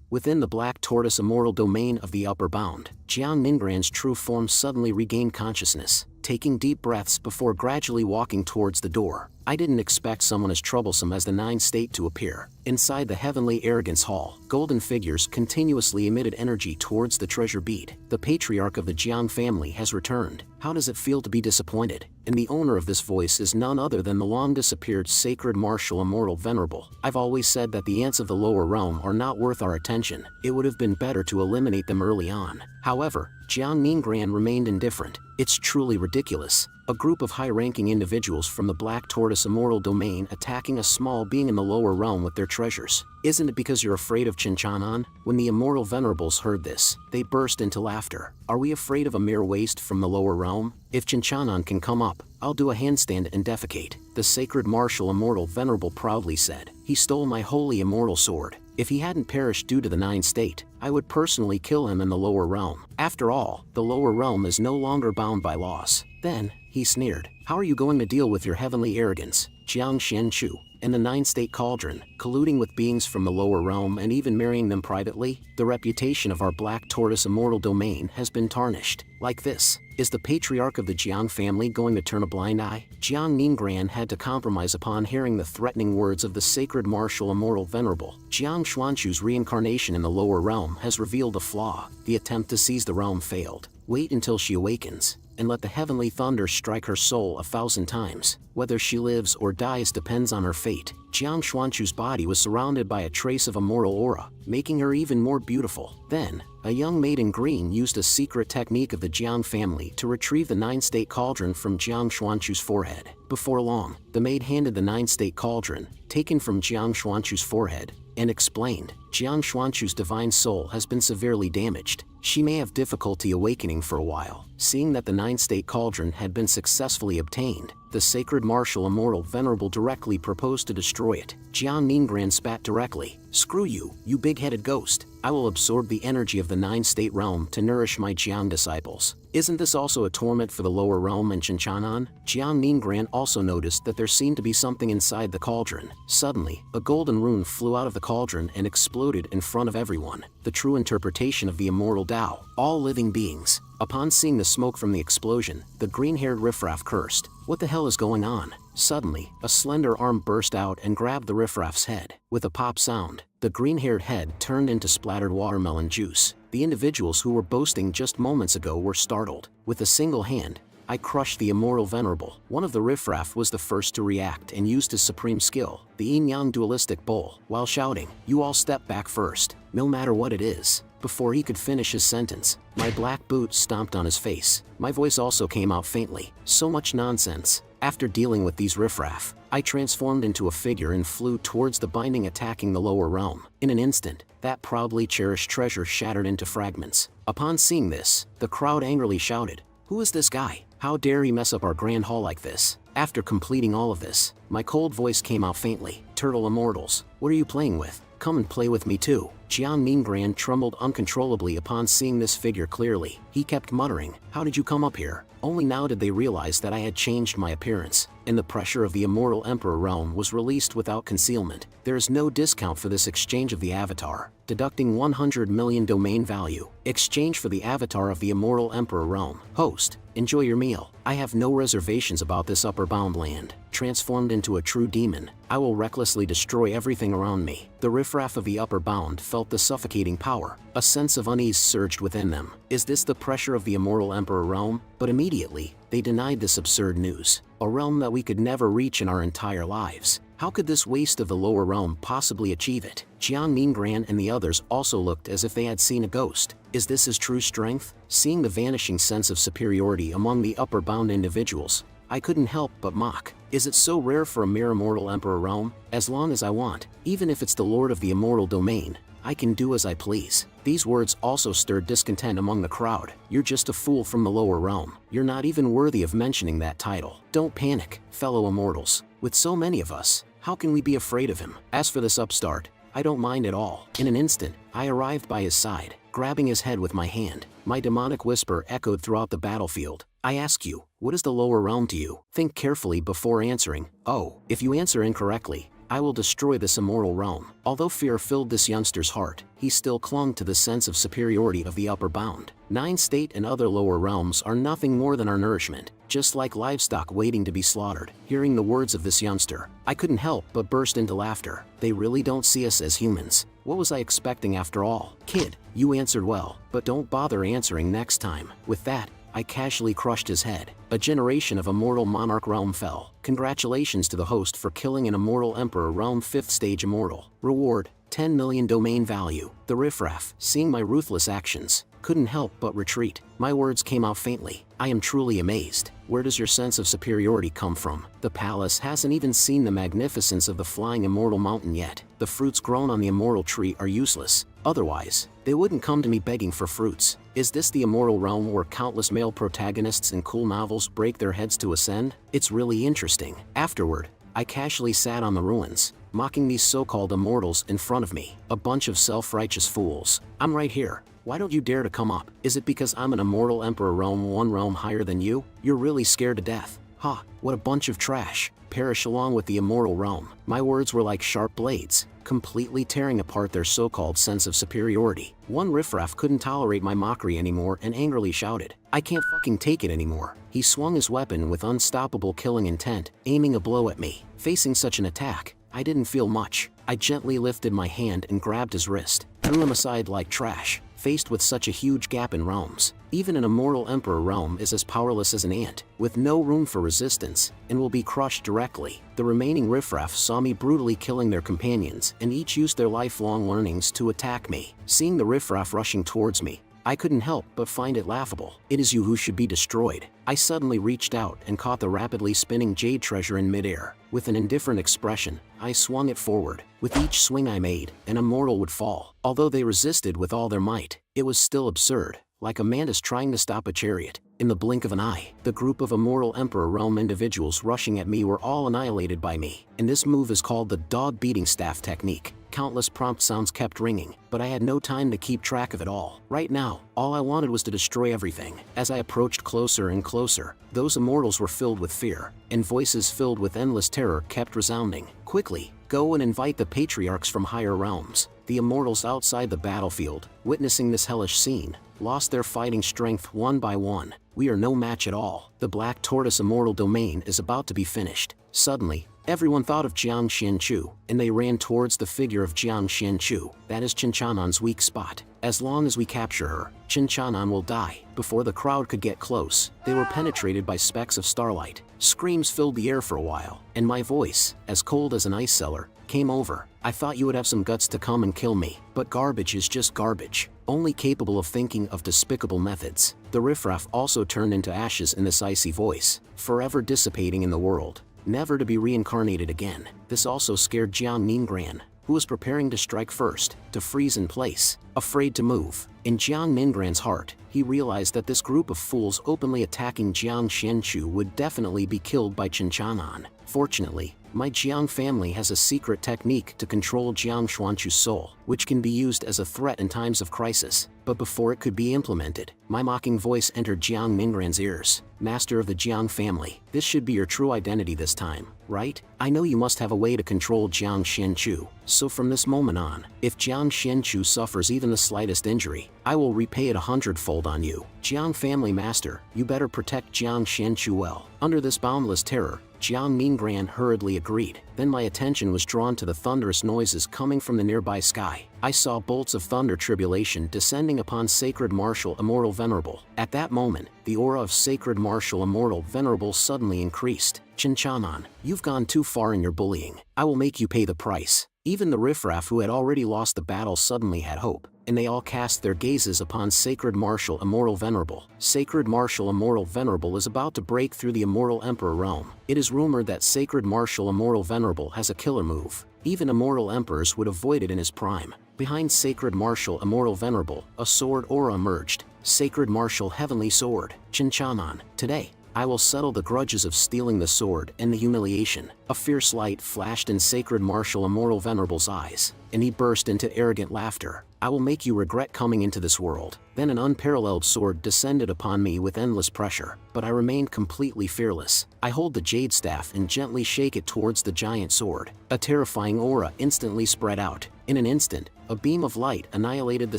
Within the black tortoise immortal domain of the upper bound, Jiang Ningran's true form suddenly regained consciousness, taking deep breaths before gradually walking towards the door. I didn't expect someone as troublesome as the Nine State to appear. Inside the heavenly arrogance hall, golden figures continuously emitted energy towards the treasure bead. The patriarch of the Jiang family has returned. How does it feel to be disappointed? And the owner of this voice is none other than the long-disappeared sacred martial immortal venerable. I've always said that the ants of the lower realm are not worth our attention. It would have been better to eliminate them early on. However, Jiang Ningran remained indifferent. It's truly ridiculous. A group of high-ranking individuals from the Black Tortoise immortal domain attacking a small being in the lower realm with their treasures. Isn't it because you're afraid of Chinchanan? When the immortal venerables heard this, they burst into laughter. Are we afraid of a mere waste from the lower realm? If Chinchanan can come up, I'll do a handstand and defecate, the sacred martial immortal venerable proudly said. He stole my holy immortal sword. If he hadn't perished due to the Nine State, I would personally kill him in the lower realm. After all, the lower realm is no longer bound by laws. Then, he sneered, how are you going to deal with your heavenly arrogance, Jiang Xianchu, and the Nine State Cauldron, colluding with beings from the lower realm and even marrying them privately? The reputation of our Black Tortoise immortal domain has been tarnished. Like this, is the patriarch of the Jiang family going to turn a blind eye? Jiang Ningran had to compromise upon hearing the threatening words of the sacred martial immortal venerable. Jiang Xuanchu's reincarnation in the lower realm has revealed a flaw. The attempt to seize the realm failed. Wait until she awakens, and let the heavenly thunder strike her soul 1,000 times. Whether she lives or dies depends on her fate. Jiang Xuanchu's body was surrounded by a trace of immortal aura, making her even more beautiful. Then, a young maid in green used a secret technique of the Jiang family to retrieve the Nine State Cauldron from Jiang Xuanchu's forehead. Before long, the maid handed the Nine State Cauldron, taken from Jiang Xuanchu's forehead, and explained, Jiang Xuanchu's divine soul has been severely damaged. She may have difficulty awakening for a while. Seeing that the Nine State Cauldron had been successfully obtained, the sacred martial immortal venerable directly proposed to destroy it. Jiang Ningran spat directly. Screw you, you big-headed ghost. I will absorb the energy of the Nine State realm to nourish my Jiang disciples. Isn't this also a torment for the lower realm and Chinchanan? Jiang Ningran also noticed that there seemed to be something inside the cauldron. Suddenly, a golden rune flew out of the cauldron and exploded in front of everyone. The true interpretation of the immortal Tao. All living beings. Upon seeing the smoke from the explosion, the green-haired riffraff cursed. What the hell is going on? Suddenly, a slender arm burst out and grabbed the riffraff's head. With a pop sound, the green-haired head turned into splattered watermelon juice. The individuals who were boasting just moments ago were startled. With a single hand, I crushed the immortal venerable. One of the riffraff was the first to react and used his supreme skill, the yin-yang dualistic bowl, while shouting, you all step back first, no matter what it is. Before he could finish his sentence, my black boot stomped on his face. My voice also came out faintly. So much nonsense. After dealing with these riffraff, I transformed into a figure and flew towards the binding attacking the lower realm. In an instant, that proudly cherished treasure shattered into fragments. Upon seeing this, the crowd angrily shouted, who is this guy? How dare he mess up our grand hall like this? After completing all of this, my cold voice came out faintly. Turtle immortals, what are you playing with? Come and play with me too. Jiang Ningran trembled uncontrollably upon seeing this figure clearly. He kept muttering, how did you come up here? Only now did they realize that I had changed my appearance, and the pressure of the immortal emperor realm was released without concealment. There is no discount for this exchange of the avatar, deducting 100 million domain value. Exchange for the avatar of the immortal emperor realm. Host, enjoy your meal. I have no reservations about this upper bound land. Transformed into a true demon, I will recklessly destroy everything around me. The riffraff of the upper bound felt the suffocating power. A sense of unease surged within them. Is this the pressure of the immortal emperor realm? But immediately, they denied this absurd news. A realm that we could never reach in our entire lives. How could this waste of the lower realm possibly achieve it? Jiang Ningran and the others also looked as if they had seen a ghost. Is this his true strength? Seeing the vanishing sense of superiority among the upper bound individuals, I couldn't help but mock. Is it so rare for a mere immortal emperor realm? As long as I want, even if it's the lord of the immortal domain, I can do as I please. These words also stirred discontent among the crowd. You're just a fool from the lower realm. You're not even worthy of mentioning that title. Don't panic, fellow immortals. With so many of us, how can we be afraid of him? As for this upstart, I don't mind at all. In an instant, I arrived by his side, grabbing his head with my hand. My demonic whisper echoed throughout the battlefield. I ask you, what is the lower realm to you? Think carefully before answering. Oh, if you answer incorrectly, I will destroy this immortal realm. Although fear filled this youngster's heart, he still clung to the sense of superiority of the upper bound. 9 state and other lower realms are nothing more than our nourishment, just like livestock waiting to be slaughtered. Hearing the words of this youngster, I couldn't help but burst into laughter. They really don't see us as humans. What was I expecting after all? Kid, you answered well, but don't bother answering next time. With that, I casually crushed his head. A generation of immortal monarch realm fell. Congratulations to the host for killing an immortal emperor realm 5th stage immortal. Reward, 10 million domain value. The riffraff, seeing my ruthless actions, couldn't help but retreat. My words came out faintly. I am truly amazed. Where does your sense of superiority come from? The palace hasn't even seen the magnificence of the flying immortal mountain yet. The fruits grown on the immortal tree are useless. Otherwise, they wouldn't come to me begging for fruits. Is this the immortal realm where countless male protagonists in cool novels break their heads to ascend? It's really interesting. Afterward, I casually sat on the ruins, mocking these so-called immortals in front of me. A bunch of self-righteous fools. I'm right here. Why don't you dare to come up? Is it because I'm an immortal emperor realm 1 realm higher than you? You're really scared to death. Ha, what a bunch of trash. Perish along with the immortal realm. My words were like sharp blades, completely tearing apart their so-called sense of superiority. One riffraff couldn't tolerate my mockery anymore and angrily shouted, I can't fucking take it anymore. He swung his weapon with unstoppable killing intent, aiming a blow at me. Facing such an attack, I didn't feel much. I gently lifted my hand and grabbed his wrist, threw him aside like trash. Faced with such a huge gap in realms, even an immortal emperor realm is as powerless as an ant, with no room for resistance, and will be crushed directly. The remaining riffraff saw me brutally killing their companions, and each used their lifelong learnings to attack me. Seeing the riffraff rushing towards me, I couldn't help but find it laughable. It is you who should be destroyed. I suddenly reached out and caught the rapidly spinning jade treasure in midair. With an indifferent expression, I swung it forward. With each swing I made, an immortal would fall. Although they resisted with all their might, it was still absurd, like a mantis trying to stop a chariot. In the blink of an eye, the group of immortal emperor realm individuals rushing at me were all annihilated by me. And this move is called the dog beating staff technique. Countless prompt sounds kept ringing, but I had no time to keep track of it all. Right now, all I wanted was to destroy everything. As I approached closer and closer, those immortals were filled with fear, and voices filled with endless terror kept resounding. Quickly, go and invite the patriarchs from higher realms. The immortals outside the battlefield, witnessing this hellish scene, lost their fighting strength one by one. We are no match at all. The Black Tortoise immortal domain is about to be finished. Suddenly, everyone thought of Jiang Xianchu, and they ran towards the figure of Jiang Xianchu. That is Qinchanan's weak spot. As long as we capture her, Qinchanan will die. Before the crowd could get close, they were penetrated by specks of starlight. Screams filled the air for a while, and my voice, as cold as an ice cellar, came over. I thought you would have some guts to come and kill me, but garbage is just garbage, only capable of thinking of despicable methods. The riffraff also turned into ashes in this icy voice, forever dissipating in the world, never to be reincarnated again. This also scared Jiang Ningran, who was preparing to strike first, to freeze in place, afraid to move. In Jiang Ningran's heart, he realized that this group of fools openly attacking Jiang Xianchu would definitely be killed by Qinchanan. Fortunately, my Jiang family has a secret technique to control Jiang Xuanchu's soul, which can be used as a threat in times of crisis. But before it could be implemented, my mocking voice entered Jiang Ningran's ears. Master of the Jiang family, this should be your true identity this time, right? I know you must have a way to control Jiang Xianchu. So from this moment on, if Jiang Xianchu suffers even the slightest injury, I will repay it 100-fold on you. Jiang family master, you better protect Jiang Xianchu well. Under this boundless terror, Jiang Ningran hurriedly agreed. Then my attention was drawn to the thunderous noises coming from the nearby sky. I saw bolts of thunder tribulation descending upon Sacred Martial Immortal Venerable. At that moment, the aura of Sacred Martial Immortal Venerable suddenly increased. Qinchanan, you've gone too far in your bullying. I will make you pay the price. Even the riffraff who had already lost the battle suddenly had hope, and they all cast their gazes upon Sacred Martial Immortal Venerable. Sacred Martial Immortal Venerable is about to break through the Immortal Emperor realm. It is rumored that Sacred Martial Immortal Venerable has a killer move. Even immortal emperors would avoid it in his prime. Behind Sacred Martial Immortal Venerable, a sword aura emerged. Sacred Martial Heavenly Sword. Qinchanan, today, I will settle the grudges of stealing the sword and the humiliation. A fierce light flashed in Sacred Martial Immortal Venerable's eyes, and he burst into arrogant laughter. I will make you regret coming into this world." Then an unparalleled sword descended upon me with endless pressure, but I remained completely fearless. I hold the jade staff and gently shake it towards the giant sword. A terrifying aura instantly spread out. In an instant, a beam of light annihilated the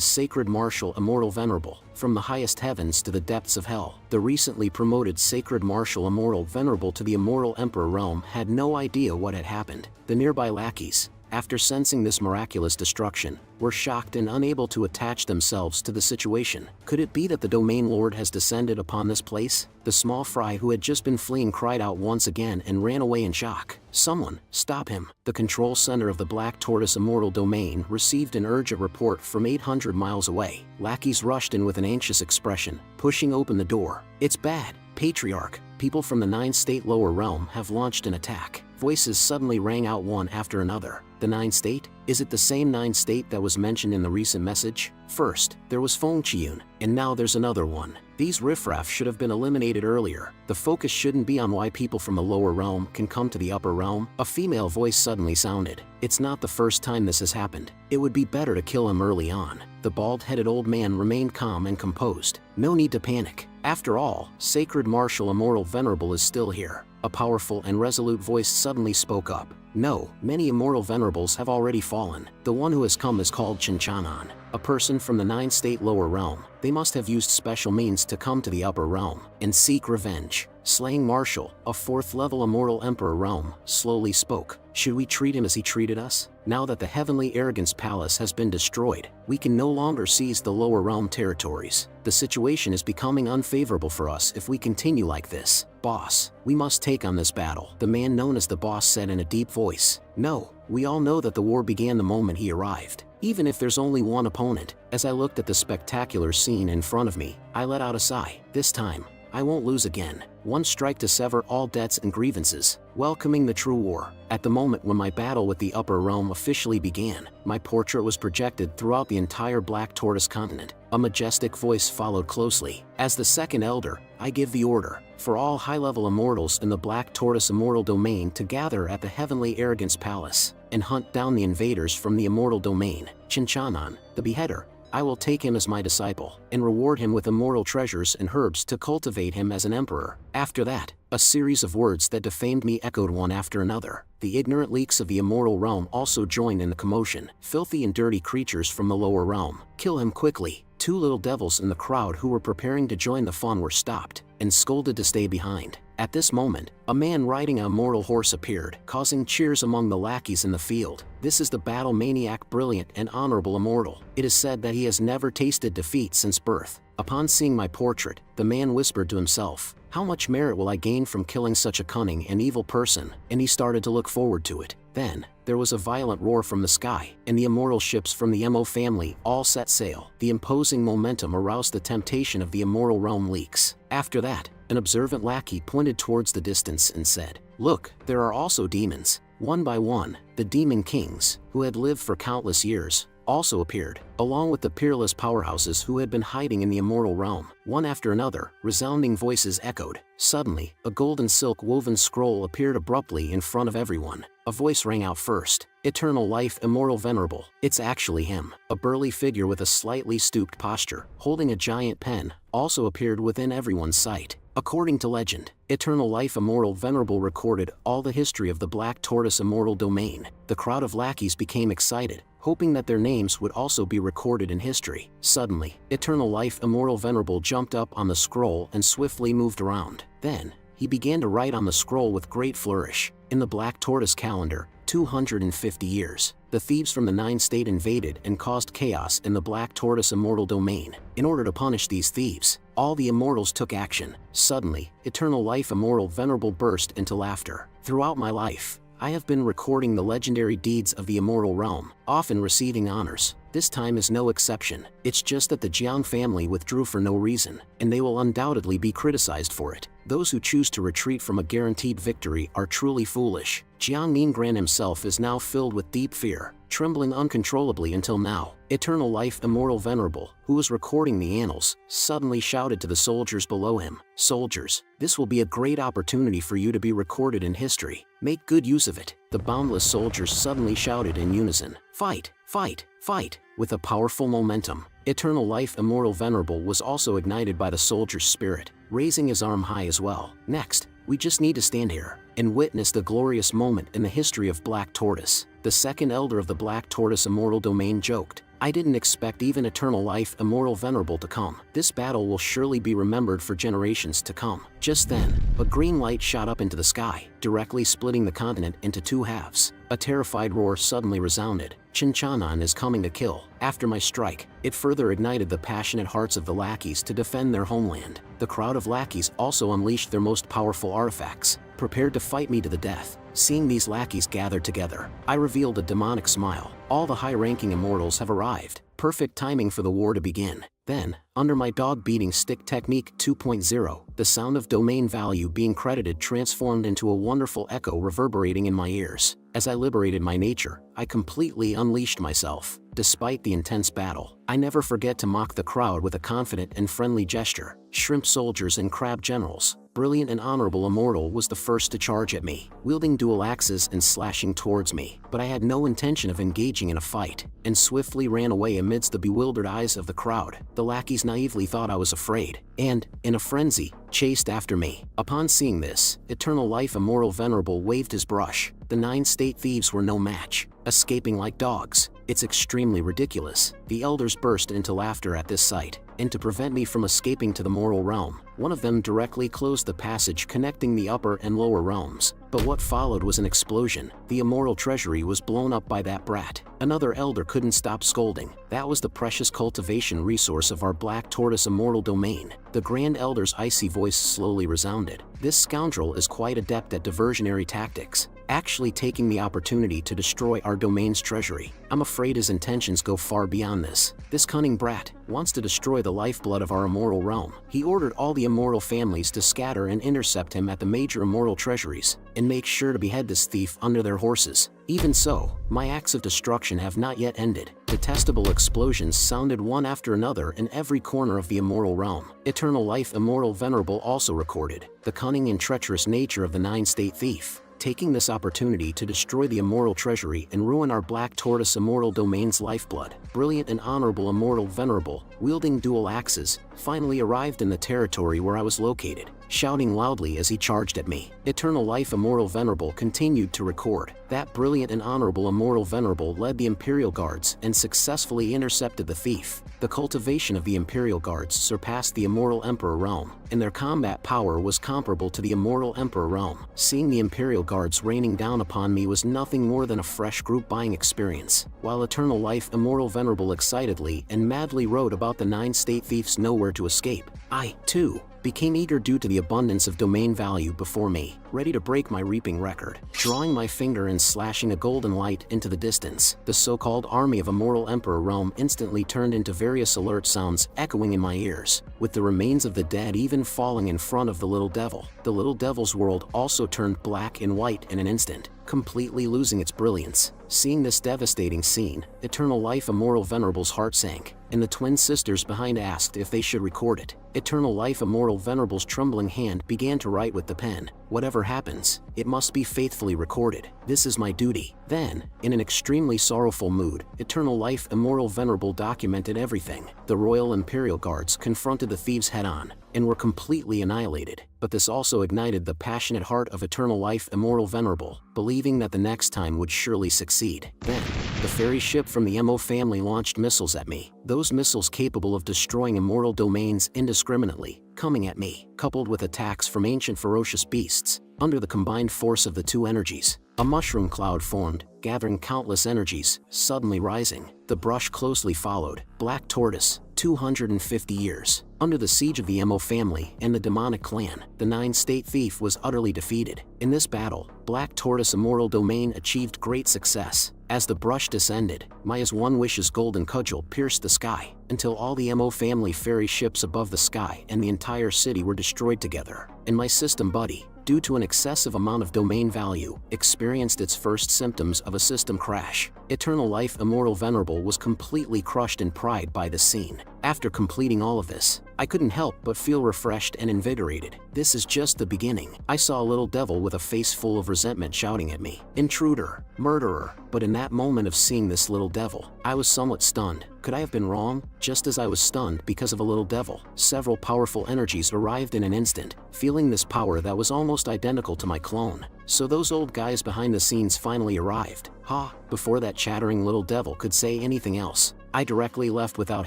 sacred martial immortal venerable, from the highest heavens to the depths of hell. The recently promoted sacred martial immortal venerable to the immortal emperor realm had no idea what had happened. The nearby lackeys, after sensing this miraculous destruction, were shocked and unable to attach themselves to the situation. Could it be that the domain lord has descended upon this place? The small fry who had just been fleeing cried out once again and ran away in shock. "Someone, stop him!" The control center of the Black Tortoise Immortal Domain received an urgent report from 800 miles away. Lackeys rushed in with an anxious expression, pushing open the door. "It's bad, Patriarch. People from the 9-state lower realm have launched an attack." Voices suddenly rang out one after another. The 9-state? Is it the same 9-state that was mentioned in the recent message? First, there was Feng Qiun, and now there's another one. These riffraff should have been eliminated earlier. The focus shouldn't be on why people from the lower realm can come to the upper realm. A female voice suddenly sounded. "It's not the first time this has happened. It would be better to kill him early on." The bald-headed old man remained calm and composed. "No need to panic. After all, Sacred Martial Immortal Venerable is still here." A powerful and resolute voice suddenly spoke up. "No, many immortal venerables have already fallen. The one who has come is called Chinchanan, a person from the 9-state lower realm. They must have used special means to come to the upper realm and seek revenge." Slaying Marshall, a 4th-level immortal emperor realm, slowly spoke. "Should we treat him as he treated us? Now that the Heavenly Arrogance Palace has been destroyed, we can no longer seize the lower realm territories. The situation is becoming unfavorable for us if we continue like this. Boss, we must take on this battle," the man known as the boss said in a deep voice. "No, we all know that the war began the moment he arrived. Even if there's only one opponent." As I looked at the spectacular scene in front of me, I let out a sigh. This time, I won't lose again. One strike to sever all debts and grievances, welcoming the true war. At the moment when my battle with the upper realm officially began, my portrait was projected throughout the entire Black Tortoise continent. A majestic voice followed closely. "As the second elder, I give the order for all high-level immortals in the Black Tortoise Immortal Domain to gather at the Heavenly Arrogance Palace and hunt down the invaders from the Immortal Domain. Chinchanan, the beheader, I will take him as my disciple, and reward him with immortal treasures and herbs to cultivate him as an emperor." After that, a series of words that defamed me echoed one after another. The ignorant leaks of the immortal realm also joined in the commotion. "Filthy and dirty creatures from the lower realm. Kill him quickly." 2 little devils in the crowd who were preparing to join the fun were stopped and scolded to stay behind. At this moment, a man riding a immortal horse appeared, causing cheers among the lackeys in the field. This is the battle maniac, brilliant and honorable immortal. It is said that he has never tasted defeat since birth. Upon seeing my portrait, the man whispered to himself, "How much merit will I gain from killing such a cunning and evil person?" And he started to look forward to it. Then, there was a violent roar from the sky, and the immortal ships from the MO family all set sail. The imposing momentum aroused the temptation of the immortal realm leaks. After that, an observant lackey pointed towards the distance and said, "Look, there are also demons." One by one, the demon kings, who had lived for countless years, also appeared, along with the peerless powerhouses who had been hiding in the immortal realm. One after another, resounding voices echoed. Suddenly, a golden silk-woven scroll appeared abruptly in front of everyone. A voice rang out first. "Eternal life, immortal venerable." It's actually him. A burly figure with a slightly stooped posture, holding a giant pen, also appeared within everyone's sight. According to legend, Eternal Life Immortal Venerable recorded all the history of the Black Tortoise Immortal Domain. The crowd of lackeys became excited, hoping that their names would also be recorded in history. Suddenly, Eternal Life Immortal Venerable jumped up on the scroll and swiftly moved around. Then, he began to write on the scroll with great flourish. In the Black Tortoise calendar, 250 years. The thieves from the 9-state invaded and caused chaos in the Black Tortoise Immortal Domain. In order to punish these thieves, all the immortals took action. Suddenly, Eternal Life Immortal Venerable burst into laughter. "Throughout my life, I have been recording the legendary deeds of the immortal realm, often receiving honors. This time is no exception. It's just that the Jiang family withdrew for no reason, and they will undoubtedly be criticized for it. Those who choose to retreat from a guaranteed victory are truly foolish." Jiang Ningran himself is now filled with deep fear. trembling uncontrollably until now. Eternal Life Immortal Venerable, who was recording the annals, suddenly shouted to the soldiers below him, "Soldiers, this will be a great opportunity for you to be recorded in history. Make good use of it." The boundless soldiers suddenly shouted in unison, "Fight! Fight! Fight!" with a powerful momentum. Eternal Life Immortal Venerable was also ignited by the soldier's spirit, raising his arm high as well. "Next, we just need to stand here and witness the glorious moment in the history of Black Tortoise." The second elder of the Black Tortoise Immortal Domain joked, "I didn't expect even Eternal Life Immortal Venerable to come. This battle will surely be remembered for generations to come." Just then, a green light shot up into the sky, directly splitting the continent into two halves. A terrified roar suddenly resounded. "Chinchanan is coming to kill." After my strike, it further ignited the passionate hearts of the lackeys to defend their homeland. The crowd of lackeys also unleashed their most powerful artifacts, prepared to fight me to the death. Seeing these lackeys gathered together, I revealed a demonic smile. "All the high-ranking immortals have arrived. Perfect timing for the war to begin." Then, under my dog-beating stick technique 2.0, the sound of domain value being credited transformed into a wonderful echo reverberating in my ears. As I liberated my nature, I completely unleashed myself. Despite the intense battle, I never forget to mock the crowd with a confident and friendly gesture. Shrimp soldiers and crab generals, Brilliant and Honorable Immortal was the first to charge at me, wielding dual axes and slashing towards me. But I had no intention of engaging in a fight, and swiftly ran away amidst the bewildered eyes of the crowd. The lackeys naively thought I was afraid, and, in a frenzy, chased after me. Upon seeing this, Eternal Life Immortal Venerable waved his brush. The 9 state thieves were no match, escaping like dogs. "It's extremely ridiculous." The elders burst into laughter at this sight, and to prevent me from escaping to the moral realm, one of them directly closed the passage connecting the upper and lower realms. But what followed was an explosion. The immortal treasury was blown up by that brat. Another elder couldn't stop scolding. That was the precious cultivation resource of our Black Tortoise Immortal Domain. The Grand Elder's icy voice slowly resounded. "This scoundrel is quite adept at diversionary tactics, actually taking the opportunity to destroy our domain's treasury. I'm afraid his intentions go far beyond this. This cunning brat wants to destroy the lifeblood of our immortal realm." He ordered all the immortal families to scatter and intercept him at the major immortal treasuries, and make sure to behead this thief under their horses. Even so, my acts of destruction have not yet ended. Detestable explosions sounded one after another in every corner of the immortal realm. Eternal Life Immortal Venerable also recorded the cunning and treacherous nature of the 9-state thief, taking this opportunity to destroy the immortal treasury and ruin our Black Tortoise Immortal Domain's lifeblood. Brilliant and Honorable Immortal Venerable, wielding dual axes, finally arrived in the territory where I was located, shouting loudly as he charged at me. Eternal Life Immortal Venerable continued to record that Brilliant and Honorable Immortal Venerable led the Imperial Guards and successfully intercepted the thief. The cultivation of the Imperial Guards surpassed the Immortal Emperor realm, and their combat power was comparable to the Immortal Emperor realm. Seeing the Imperial Guards raining down upon me was nothing more than a fresh group buying experience. While Eternal Life Immortal Venerable excitedly and madly wrote about the 9-state thief's nowhere to escape, I, too, became eager due to the abundance of domain value before me, ready to break my reaping record. Drawing my finger and slashing a golden light into the distance, the so-called army of Immortal Emperor realm instantly turned into various alert sounds echoing in my ears, with the remains of the dead even falling in front of the little devil. The little devil's world also turned black and white in an instant, completely losing its brilliance. Seeing this devastating scene, Eternal Life Immortal Venerable's heart sank, and the twin sisters behind asked if they should record it. Eternal Life Immortal Venerable's trembling hand began to write with the pen, "Whatever happens, it must be faithfully recorded. This is my duty." Then, in an extremely sorrowful mood, Eternal Life Immortal Venerable documented everything. The Royal Imperial Guards confronted the thieves head-on, and were completely annihilated. But this also ignited the passionate heart of Eternal Life Immortal Venerable, believing that the next time would surely succeed. Then, the fairy ship from the MO family launched missiles at me, those missiles capable of destroying immortal domains indiscriminately, coming at me, coupled with attacks from ancient ferocious beasts. Under the combined force of the two energies, a mushroom cloud formed, gathering countless energies, suddenly rising. The brush closely followed. Black Tortoise, 250 years. Under the siege of the MO family and the demonic clan, the 9-state thief was utterly defeated. In this battle, Black Tortoise Immortal Domain achieved great success. As the brush descended, Maya's one wish's golden cudgel pierced the sky, until all the MO family fairy ships above the sky and the entire city were destroyed together. And my system buddy, due to an excessive amount of domain value, experienced its first symptoms of a system crash. Eternal Life Immortal Venerable was completely crushed in pride by this scene. After completing all of this, I couldn't help but feel refreshed and invigorated. This is just the beginning. I saw a little devil with a face full of resentment shouting at me, "Intruder! Murderer!" But in that moment of seeing this little devil, I was somewhat stunned. Could I have been wrong? Just as I was stunned because of a little devil, several powerful energies arrived in an instant, feeling this power that was almost identical to my clone. So those old guys behind the scenes finally arrived. Ha! Before that chattering little devil could say anything else, I directly left without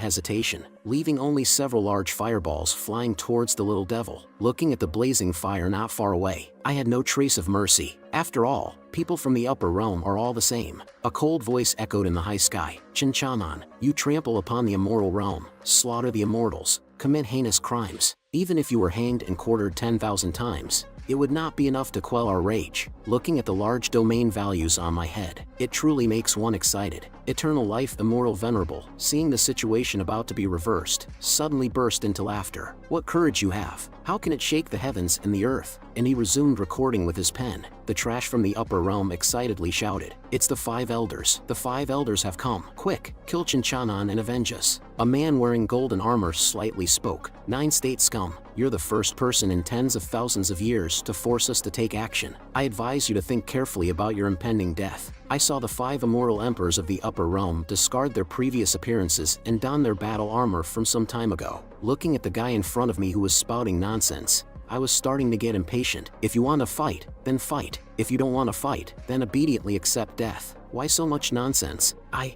hesitation, leaving only several large fireballs flying towards the little devil. Looking at the blazing fire not far away, I had no trace of mercy. After all, people from the upper realm are all the same. A cold voice echoed in the high sky. "Chinchanan, you trample upon the immoral realm, slaughter the immortals, commit heinous crimes. Even if you were hanged and quartered 10,000 times, it would not be enough to quell our rage." Looking at the large domain values on my head, it truly makes one excited. Eternal Life Immortal Venerable, seeing the situation about to be reversed, suddenly burst into laughter. "What courage you have! How can it shake the heavens and the earth?" And he resumed recording with his pen. The trash from the upper realm excitedly shouted, "It's the 5 elders. The 5 elders have come. Quick, kill Chinchanan and avenge us." A man wearing golden armor slightly spoke. "9 state scum, you're the first person in tens of thousands of years to force us to take action. I advise you to think carefully about your impending death." I saw the 5 immortal emperors of the upper realm discard their previous appearances and don their battle armor from some time ago. Looking at the guy in front of me who was spouting nonsense, I was starting to get impatient. If you want to fight, then fight. If you don't want to fight, then obediently accept death. Why so much nonsense?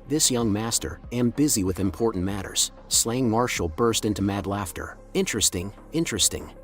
This young master, am busy with important matters. Slaying Marshall burst into mad laughter. Interesting.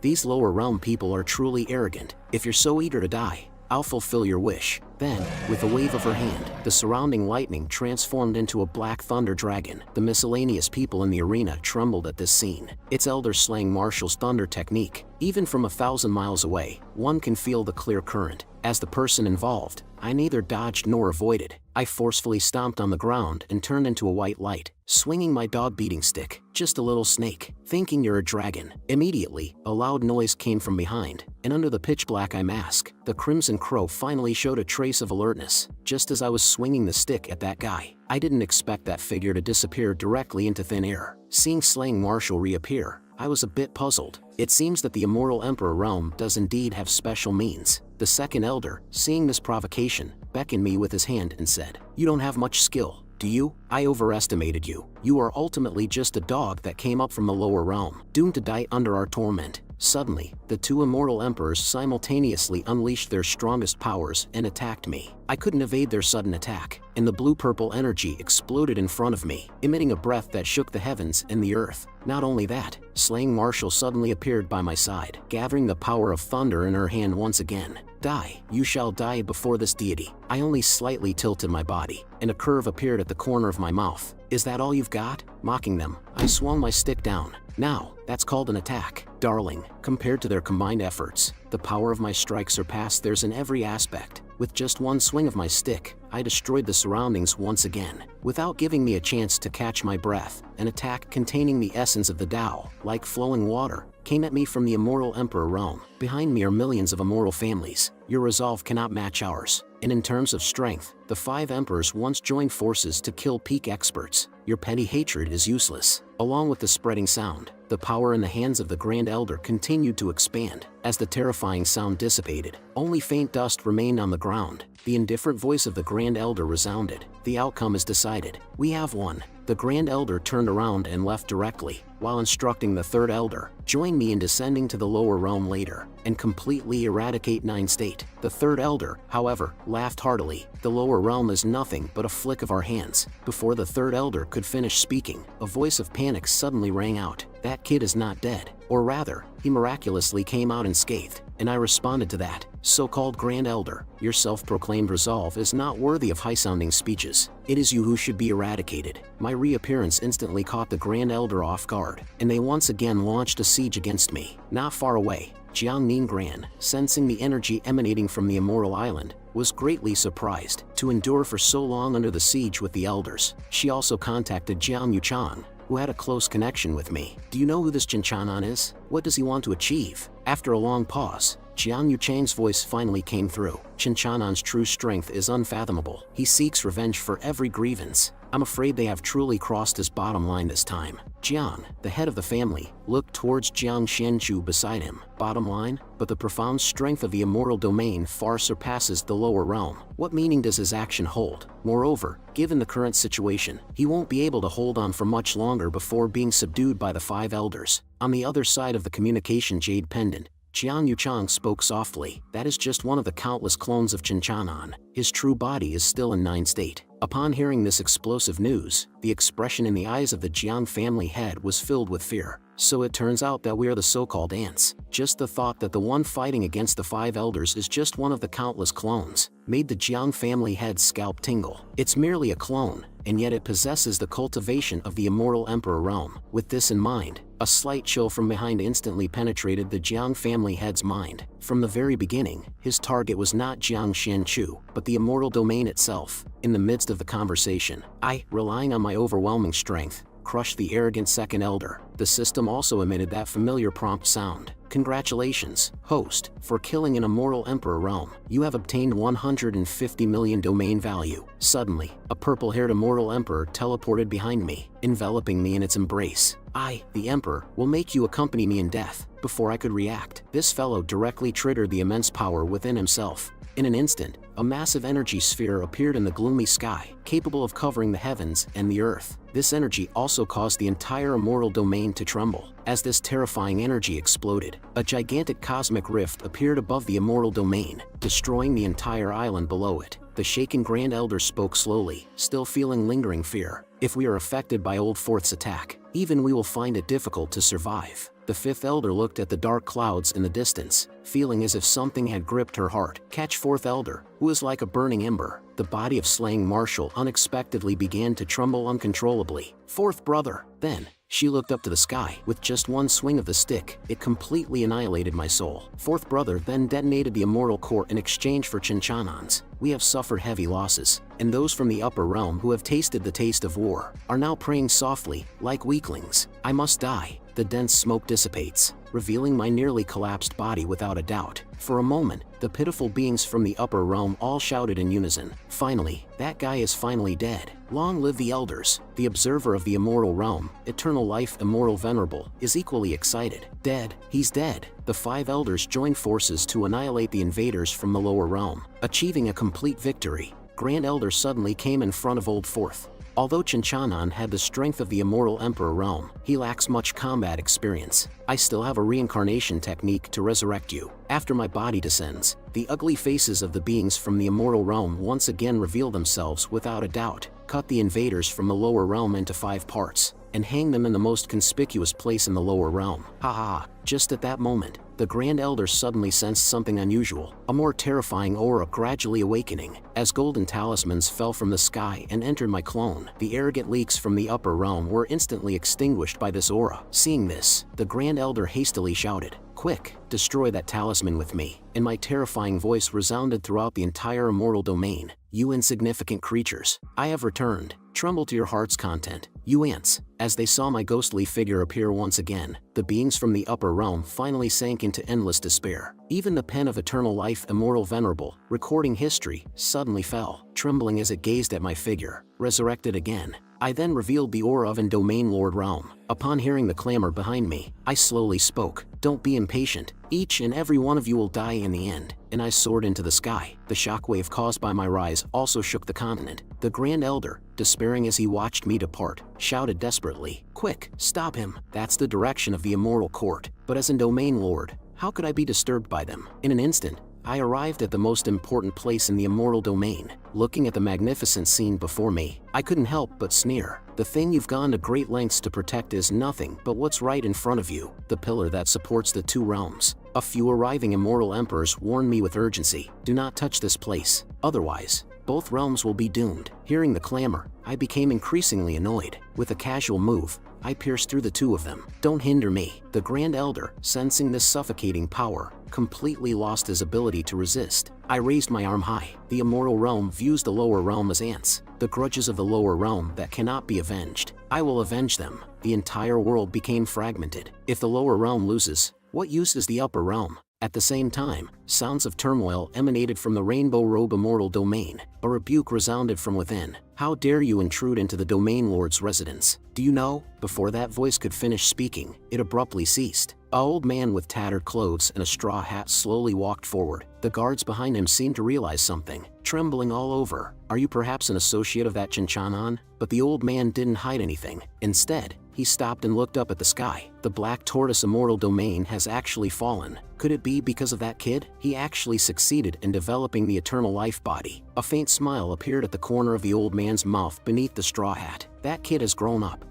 These lower realm people are truly arrogant. If you're so eager to die, I'll fulfill your wish. Then, with a wave of her hand, the surrounding lightning transformed into a black thunder dragon. The miscellaneous people in the arena trembled at this scene. It's Elder slaying Marshall's thunder technique. Even from 1,000 miles away, one can feel the clear current. As the person involved, I neither dodged nor avoided. I forcefully stomped on the ground and turned into a white light, swinging my dog-beating stick. "Just a little snake, thinking you're a dragon." Immediately, a loud noise came from behind, and under the pitch-black eye mask, the Crimson Crow finally showed a trace of alertness. Just as I was swinging the stick at that guy, I didn't expect that figure to disappear directly into thin air. Seeing Slaying Marshall reappear, I was a bit puzzled. It seems that the Immortal Emperor realm does indeed have special means. The second elder, seeing this provocation, beckoned me with his hand and said, "You don't have much skill, do you? I overestimated you. You are ultimately just a dog that came up from the lower realm, doomed to die under our torment." Suddenly, the 2 immortal emperors simultaneously unleashed their strongest powers and attacked me. I couldn't evade their sudden attack, and the blue-purple energy exploded in front of me, emitting a breath that shook the heavens and the earth. Not only that, Slaying Marshall suddenly appeared by my side, gathering the power of thunder in her hand once again. "Die, you shall die before this deity." I only slightly tilted my body, and a curve appeared at the corner of my mouth. "Is that all you've got?" Mocking them, I swung my stick down. "Now, that's called an attack, darling." Compared to their combined efforts, the power of my strike surpassed theirs in every aspect. With just one swing of my stick, I destroyed the surroundings once again. Without giving me a chance to catch my breath, an attack containing the essence of the Tao, like flowing water, came at me from the Immortal Emperor realm. Behind me are millions of immortal families. Your resolve cannot match ours. And in terms of strength, the 5 emperors once joined forces to kill peak experts. Your petty hatred is useless. Along with the spreading sound, the power in the hands of the Grand Elder continued to expand. As the terrifying sound dissipated, only faint dust remained on the ground. The indifferent voice of the Grand Elder resounded. "The outcome is decided. We have won." The Grand Elder turned around and left directly, while instructing the 3rd Elder, "Join me in descending to the lower realm later, and completely eradicate 9 state." The 3rd Elder, however, laughed heartily. "The lower realm is nothing but a flick of our hands." Before the 3rd Elder could finish speaking, a voice of panic suddenly rang out. "That kid is not dead. Or rather, he miraculously came out unscathed." And I responded to that. "So-called Grand Elder, your self-proclaimed resolve is not worthy of high-sounding speeches. It is you who should be eradicated." My reappearance instantly caught the Grand Elder off guard, and they once again launched a siege against me. Not far away, Jiang Ningran, sensing the energy emanating from the Immortal Island, was greatly surprised to endure for so long under the siege with the elders. She also contacted Jiang Yuchang, who had a close connection with me. "Do you know who this Chinchanan is? What does he want to achieve?" After a long pause, Jiang Yuchang's voice finally came through. Chen Chanan's true strength is unfathomable. He seeks revenge for every grievance. I'm afraid they have truly crossed his bottom line this time. Jiang, the head of the family, looked towards Jiang Xianchu beside him. Bottom line? But the profound strength of the immortal domain far surpasses the lower realm. What meaning does his action hold? Moreover, given the current situation, he won't be able to hold on for much longer before being subdued by the 5 elders. On the other side of the communication jade pendant, Jiang Yuchang spoke softly. That is just one of the countless clones of Chen Chanan. His true body is still in 9 state. Upon hearing this explosive news, the expression in the eyes of the Jiang family head was filled with fear. So it turns out that we are the so-called ants. Just the thought that the one fighting against the 5 elders is just one of the countless clones made the Jiang family head's scalp tingle. It's merely a clone, and yet it possesses the cultivation of the immortal emperor realm. With this in mind, a slight chill from behind instantly penetrated the Jiang family head's mind. From the very beginning, his target was not Jiang Xianchu, but the immortal domain itself. In the midst of the conversation, I, relying on my overwhelming strength, crushed the arrogant second elder. The system also emitted that familiar prompt sound. Congratulations, host, for killing an immortal emperor realm. You have obtained 150 million domain value. Suddenly, a purple-haired immortal emperor teleported behind me, enveloping me in its embrace. I, the emperor, will make you accompany me in death. Before I could react, this fellow directly triggered the immense power within himself. In an instant, a massive energy sphere appeared in the gloomy sky, capable of covering the heavens and the earth. This energy also caused the entire immortal domain to tremble. As this terrifying energy exploded, a gigantic cosmic rift appeared above the immortal domain, destroying the entire island below it. The shaken Grand Elder spoke slowly, still feeling lingering fear. If we are affected by Old Fourth's attack, even we will find it difficult to survive. The 5th Elder looked at the dark clouds in the distance, feeling as if something had gripped her heart. Catch 4th Elder, who is like a burning ember. The body of slaying Marshall unexpectedly began to tremble uncontrollably. 4th Brother, then, she looked up to the sky. With just one swing of the stick, it completely annihilated my soul. 4th Brother then detonated the immortal core in exchange for Chen Chanan's. We have suffered heavy losses, and those from the upper realm who have tasted the taste of war are now praying softly, like weaklings. I must die. The dense smoke dissipates, revealing my nearly collapsed body without a doubt. For a moment, the pitiful beings from the upper realm all shouted in unison. Finally, that guy is finally dead. Long live the elders. The observer of the immortal realm, eternal life immortal venerable, is equally excited. Dead, he's dead. The 5 elders joined forces to annihilate the invaders from the lower realm, achieving a complete victory. Grand Elder suddenly came in front of Old Fourth. Although Chen Chanan had the strength of the immortal emperor realm, he lacks much combat experience. I still have a reincarnation technique to resurrect you. After my body descends, the ugly faces of the beings from the immortal realm once again reveal themselves without a doubt. Cut the invaders from the lower realm into 5 parts, and hang them in the most conspicuous place in the lower realm. Ha ha! Just at that moment, the Grand Elder suddenly sensed something unusual, a more terrifying aura gradually awakening. As golden talismans fell from the sky and entered my clone, the arrogant leaks from the upper realm were instantly extinguished by this aura. Seeing this, the Grand Elder hastily shouted, "Quick, destroy that talisman with me," and my terrifying voice resounded throughout the entire immortal domain. You insignificant creatures, I have returned. Tremble to your heart's content, you ants. As they saw my ghostly figure appear once again, the beings from the upper realm finally sank into endless despair. Even the pen of eternal life immortal venerable, recording history, suddenly fell, trembling as it gazed at my figure, resurrected again. I then revealed the aura of an domain lord realm. Upon hearing the clamor behind me, I slowly spoke. Don't be impatient. Each and every one of you will die in the end. And I soared into the sky. The shockwave caused by my rise also shook the continent. The Grand Elder, despairing as he watched me depart, shouted desperately, "Quick, stop him." That's the direction of the immortal court. But as a domain lord, how could I be disturbed by them? In an instant, I arrived at the most important place in the immortal domain. Looking at the magnificent scene before me, I couldn't help but sneer. The thing you've gone to great lengths to protect is nothing but what's right in front of you, the pillar that supports the 2 realms. A few arriving immortal emperors warned me with urgency, do not touch this place, otherwise, both realms will be doomed. Hearing the clamor, I became increasingly annoyed. With a casual move, I pierced through the 2 of them. Don't hinder me. The Grand Elder, sensing this suffocating power, completely lost his ability to resist. I raised my arm high. The immortal realm views the lower realm as ants, the grudges of the lower realm that cannot be avenged. I will avenge them. The entire world became fragmented. If the lower realm loses, What use is the upper realm? At the same time, sounds of turmoil emanated from the Rainbow Robe Immortal domain. A rebuke resounded from within. How dare you intrude into the domain lord's residence? Do you know? Before that voice could finish speaking, it abruptly ceased. An old man with tattered clothes and a straw hat slowly walked forward. The guards behind him seemed to realize something, trembling all over. Are you perhaps an associate of that Chinchanon? But the old man didn't hide anything. Instead, he stopped and looked up at the sky. The Black Tortoise Immortal domain has actually fallen. Could it be because of that kid? He actually succeeded in developing the eternal life body. A faint smile appeared at the corner of the old man's mouth beneath the straw hat. That kid has grown up.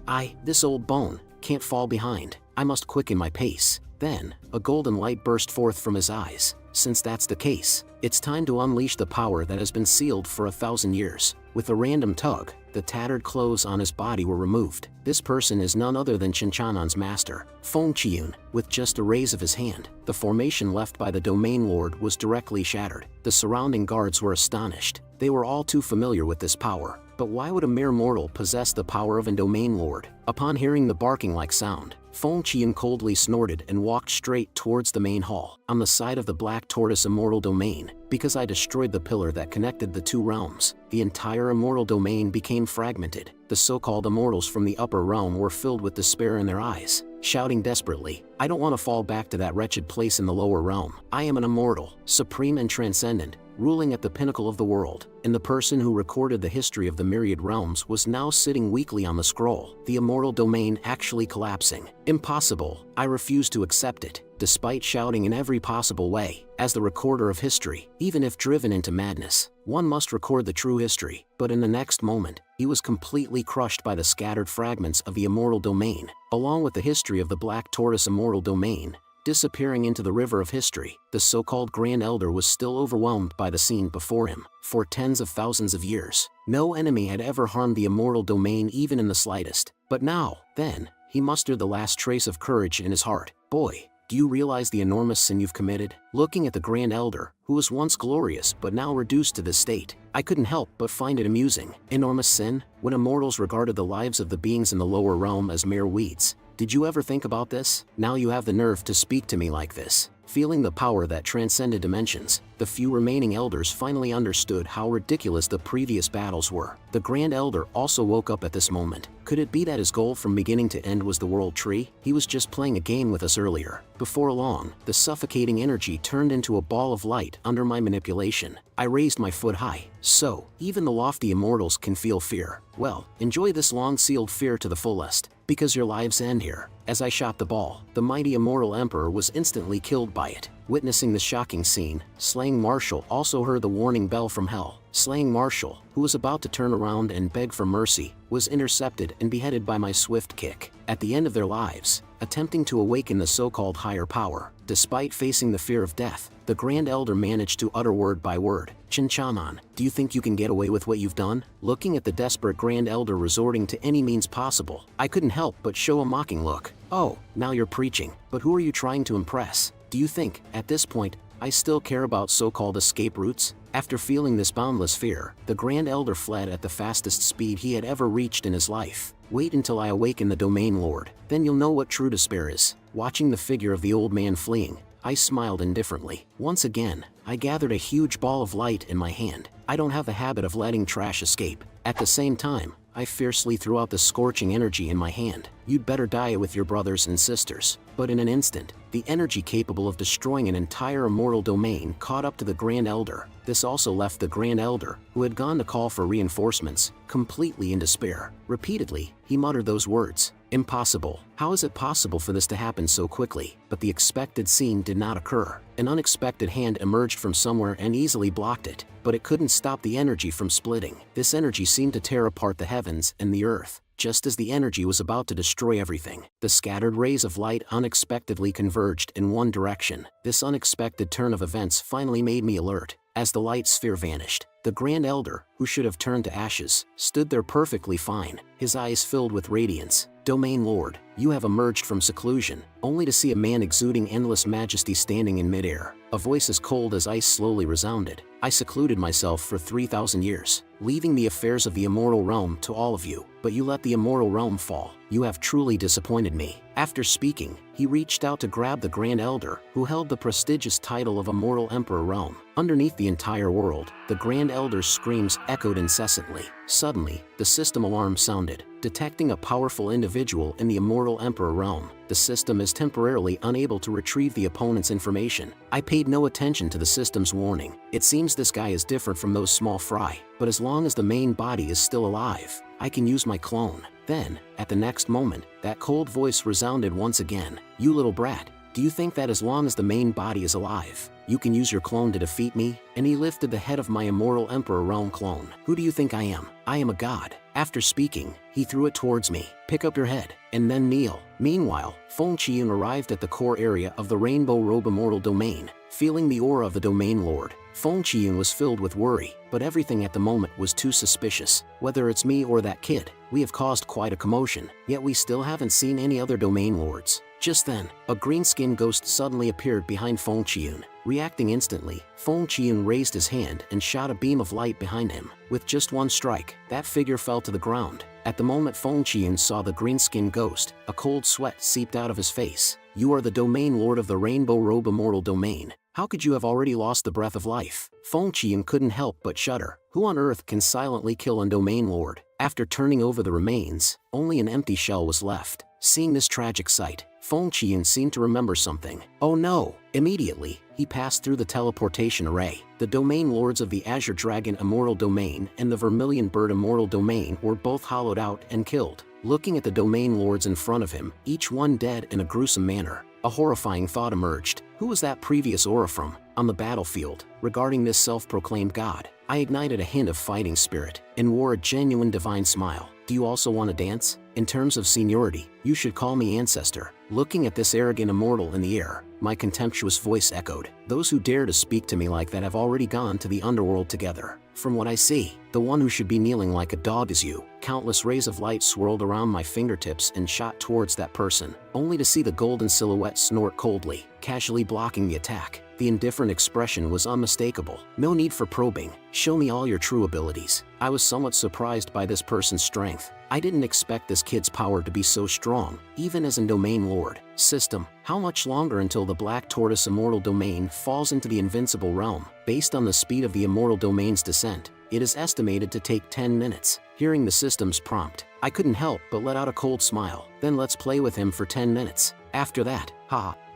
This old bone, can't fall behind. I must quicken my pace. Then, a golden light burst forth from his eyes. Since that's the case, it's time to unleash the power that has been sealed for 1,000 years. With a random tug, the tattered clothes on his body were removed. This person is none other than Chinchanon's master, Feng Qiun. With just a raise of his hand, the formation left by the domain lord was directly shattered. The surrounding guards were astonished. They were all too familiar with this power. But why would a mere mortal possess the power of a domain lord? Upon hearing the barking-like sound, Feng Qian coldly snorted and walked straight towards the main hall. On the side of the Black Tortoise Immortal domain, because I destroyed the pillar that connected the two realms, the entire immortal domain became fragmented. The so-called immortals from the upper realm were filled with despair in their eyes, shouting desperately, I don't want to fall back to that wretched place in the lower realm. I am an immortal, supreme and transcendent, ruling at the pinnacle of the world, and the person who recorded the history of the myriad realms was now sitting weakly on the scroll, the immortal domain actually collapsing. Impossible. I refuse to accept it, despite shouting in every possible way. As the recorder of history, even if driven into madness, one must record the true history. But in the next moment, he was completely crushed by the scattered fragments of the immortal domain, along with the history of the Black Tortoise Immortal domain, disappearing into the river of history. The so-called Grand Elder was still overwhelmed by the scene before him. For tens of thousands of years, no enemy had ever harmed the immortal domain even in the slightest. But now, then, he mustered the last trace of courage in his heart. Boy, do you realize the enormous sin you've committed? Looking at the Grand Elder, who was once glorious but now reduced to this state, I couldn't help but find it amusing. Enormous sin? When immortals regarded the lives of the beings in the lower realm as mere weeds. Did you ever think about this? Now you have the nerve to speak to me like this. Feeling the power that transcended dimensions, the few remaining elders finally understood how ridiculous the previous battles were. The Grand Elder also woke up at this moment. Could it be that his goal from beginning to end was the World Tree? He was just playing a game with us earlier. Before long, the suffocating energy turned into a ball of light under my manipulation. I raised my foot high. So, even the lofty immortals can feel fear. Well, enjoy this long-sealed fear to the fullest, because your lives end here. As I shot the ball, the mighty immortal emperor was instantly killed by it. Witnessing the shocking scene, Slaying Marshall also heard the warning bell from hell. Slaying Marshall, who was about to turn around and beg for mercy, was intercepted and beheaded by my swift kick. At the end of their lives, attempting to awaken the so-called higher power, despite facing the fear of death, the Grand Elder managed to utter word by word, Chinchanon, do you think you can get away with what you've done? Looking at the desperate Grand Elder resorting to any means possible, I couldn't help but show a mocking look. Oh, now you're preaching. But who are you trying to impress? Do you think, at this point, I still care about so-called escape routes? After feeling this boundless fear, the Grand Elder fled at the fastest speed he had ever reached in his life. Wait until I awaken the Domain Lord, then you'll know what true despair is. Watching the figure of the old man fleeing, I smiled indifferently. Once again, I gathered a huge ball of light in my hand. I don't have the habit of letting trash escape. At the same time, I fiercely threw out the scorching energy in my hand. You'd better die with your brothers and sisters. But in an instant, the energy capable of destroying an entire immortal domain caught up to the Grand Elder. This also left the Grand Elder, who had gone to call for reinforcements, completely in despair. Repeatedly, he muttered those words. Impossible. How is it possible for this to happen so quickly? But the expected scene did not occur. An unexpected hand emerged from somewhere and easily blocked it, but it couldn't stop the energy from splitting. This energy seemed to tear apart the heavens and the earth. Just as the energy was about to destroy everything, the scattered rays of light unexpectedly converged in one direction. This unexpected turn of events finally made me alert. As the light sphere vanished, the Grand Elder, who should have turned to ashes, stood there perfectly fine, his eyes filled with radiance. Domain Lord, you have emerged from seclusion, only to see a man exuding endless majesty standing in midair. A voice as cold as ice slowly resounded. I secluded myself for 3,000 years, leaving the affairs of the immortal realm to all of you, but you let the immortal realm fall. You have truly disappointed me. After speaking, he reached out to grab the Grand Elder, who held the prestigious title of Immortal Emperor Realm. Underneath the entire world, the Grand Elder's screams echoed incessantly. Suddenly, the system alarm sounded, detecting a powerful individual in the Immortal Emperor Realm. The system is temporarily unable to retrieve the opponent's information. I paid no attention to the system's warning. It seems this guy is different from those small fry, but as long as the main body is still alive, I can use my clone. Then, at the next moment, that cold voice resounded once again. You little brat, do you think that as long as the main body is alive, you can use your clone to defeat me? And he lifted the head of my Immortal Emperor Realm clone. Who do you think I am? I am a god. After speaking, he threw it towards me. Pick up your head, and then kneel. Meanwhile, Feng Qiyun arrived at the core area of the Rainbow Robe Immortal Domain. Feeling the aura of the Domain Lord, Feng Qiyun was filled with worry, but everything at the moment was too suspicious. Whether it's me or that kid, we have caused quite a commotion, yet we still haven't seen any other Domain Lords. Just then, a green-skinned ghost suddenly appeared behind Feng Qiyun. Reacting instantly, Feng Qiyun raised his hand and shot a beam of light behind him. With just one strike, that figure fell to the ground. At the moment Feng Qiyun saw the green-skinned ghost, a cold sweat seeped out of his face. You are the Domain Lord of the Rainbow Robe Immortal Domain. How could you have already lost the breath of life? Feng Qiyun couldn't help but shudder. Who on earth can silently kill a Domain Lord? After turning over the remains, only an empty shell was left. Seeing this tragic sight, Feng Qiyun seemed to remember something. Oh no! Immediately, he passed through the teleportation array. The Domain Lords of the Azure Dragon Immortal Domain and the Vermilion Bird Immortal Domain were both hollowed out and killed. Looking at the Domain Lords in front of him, each one dead in a gruesome manner, a horrifying thought emerged. Who was that previous aura from? On the battlefield, regarding this self-proclaimed god, I ignited a hint of fighting spirit and wore a genuine divine smile. Do you also want to dance? In terms of seniority, you should call me ancestor. Looking at this arrogant immortal in the air, my contemptuous voice echoed. Those who dare to speak to me like that have already gone to the underworld together. From what I see, the one who should be kneeling like a dog is you. Countless rays of light swirled around my fingertips and shot towards that person, only to see the golden silhouette snort coldly, casually blocking the attack. The indifferent expression was unmistakable. No need for probing. Show me all your true abilities. I was somewhat surprised by this person's strength. I didn't expect this kid's power to be so strong, even as a Domain Lord. System, how much longer until the Black Tortoise Immortal Domain falls into the Invincible realm? Based on the speed of the Immortal Domain's descent, it is estimated to take 10 minutes. Hearing the system's prompt, I couldn't help but let out a cold smile. Then let's play with him for 10 minutes. After that,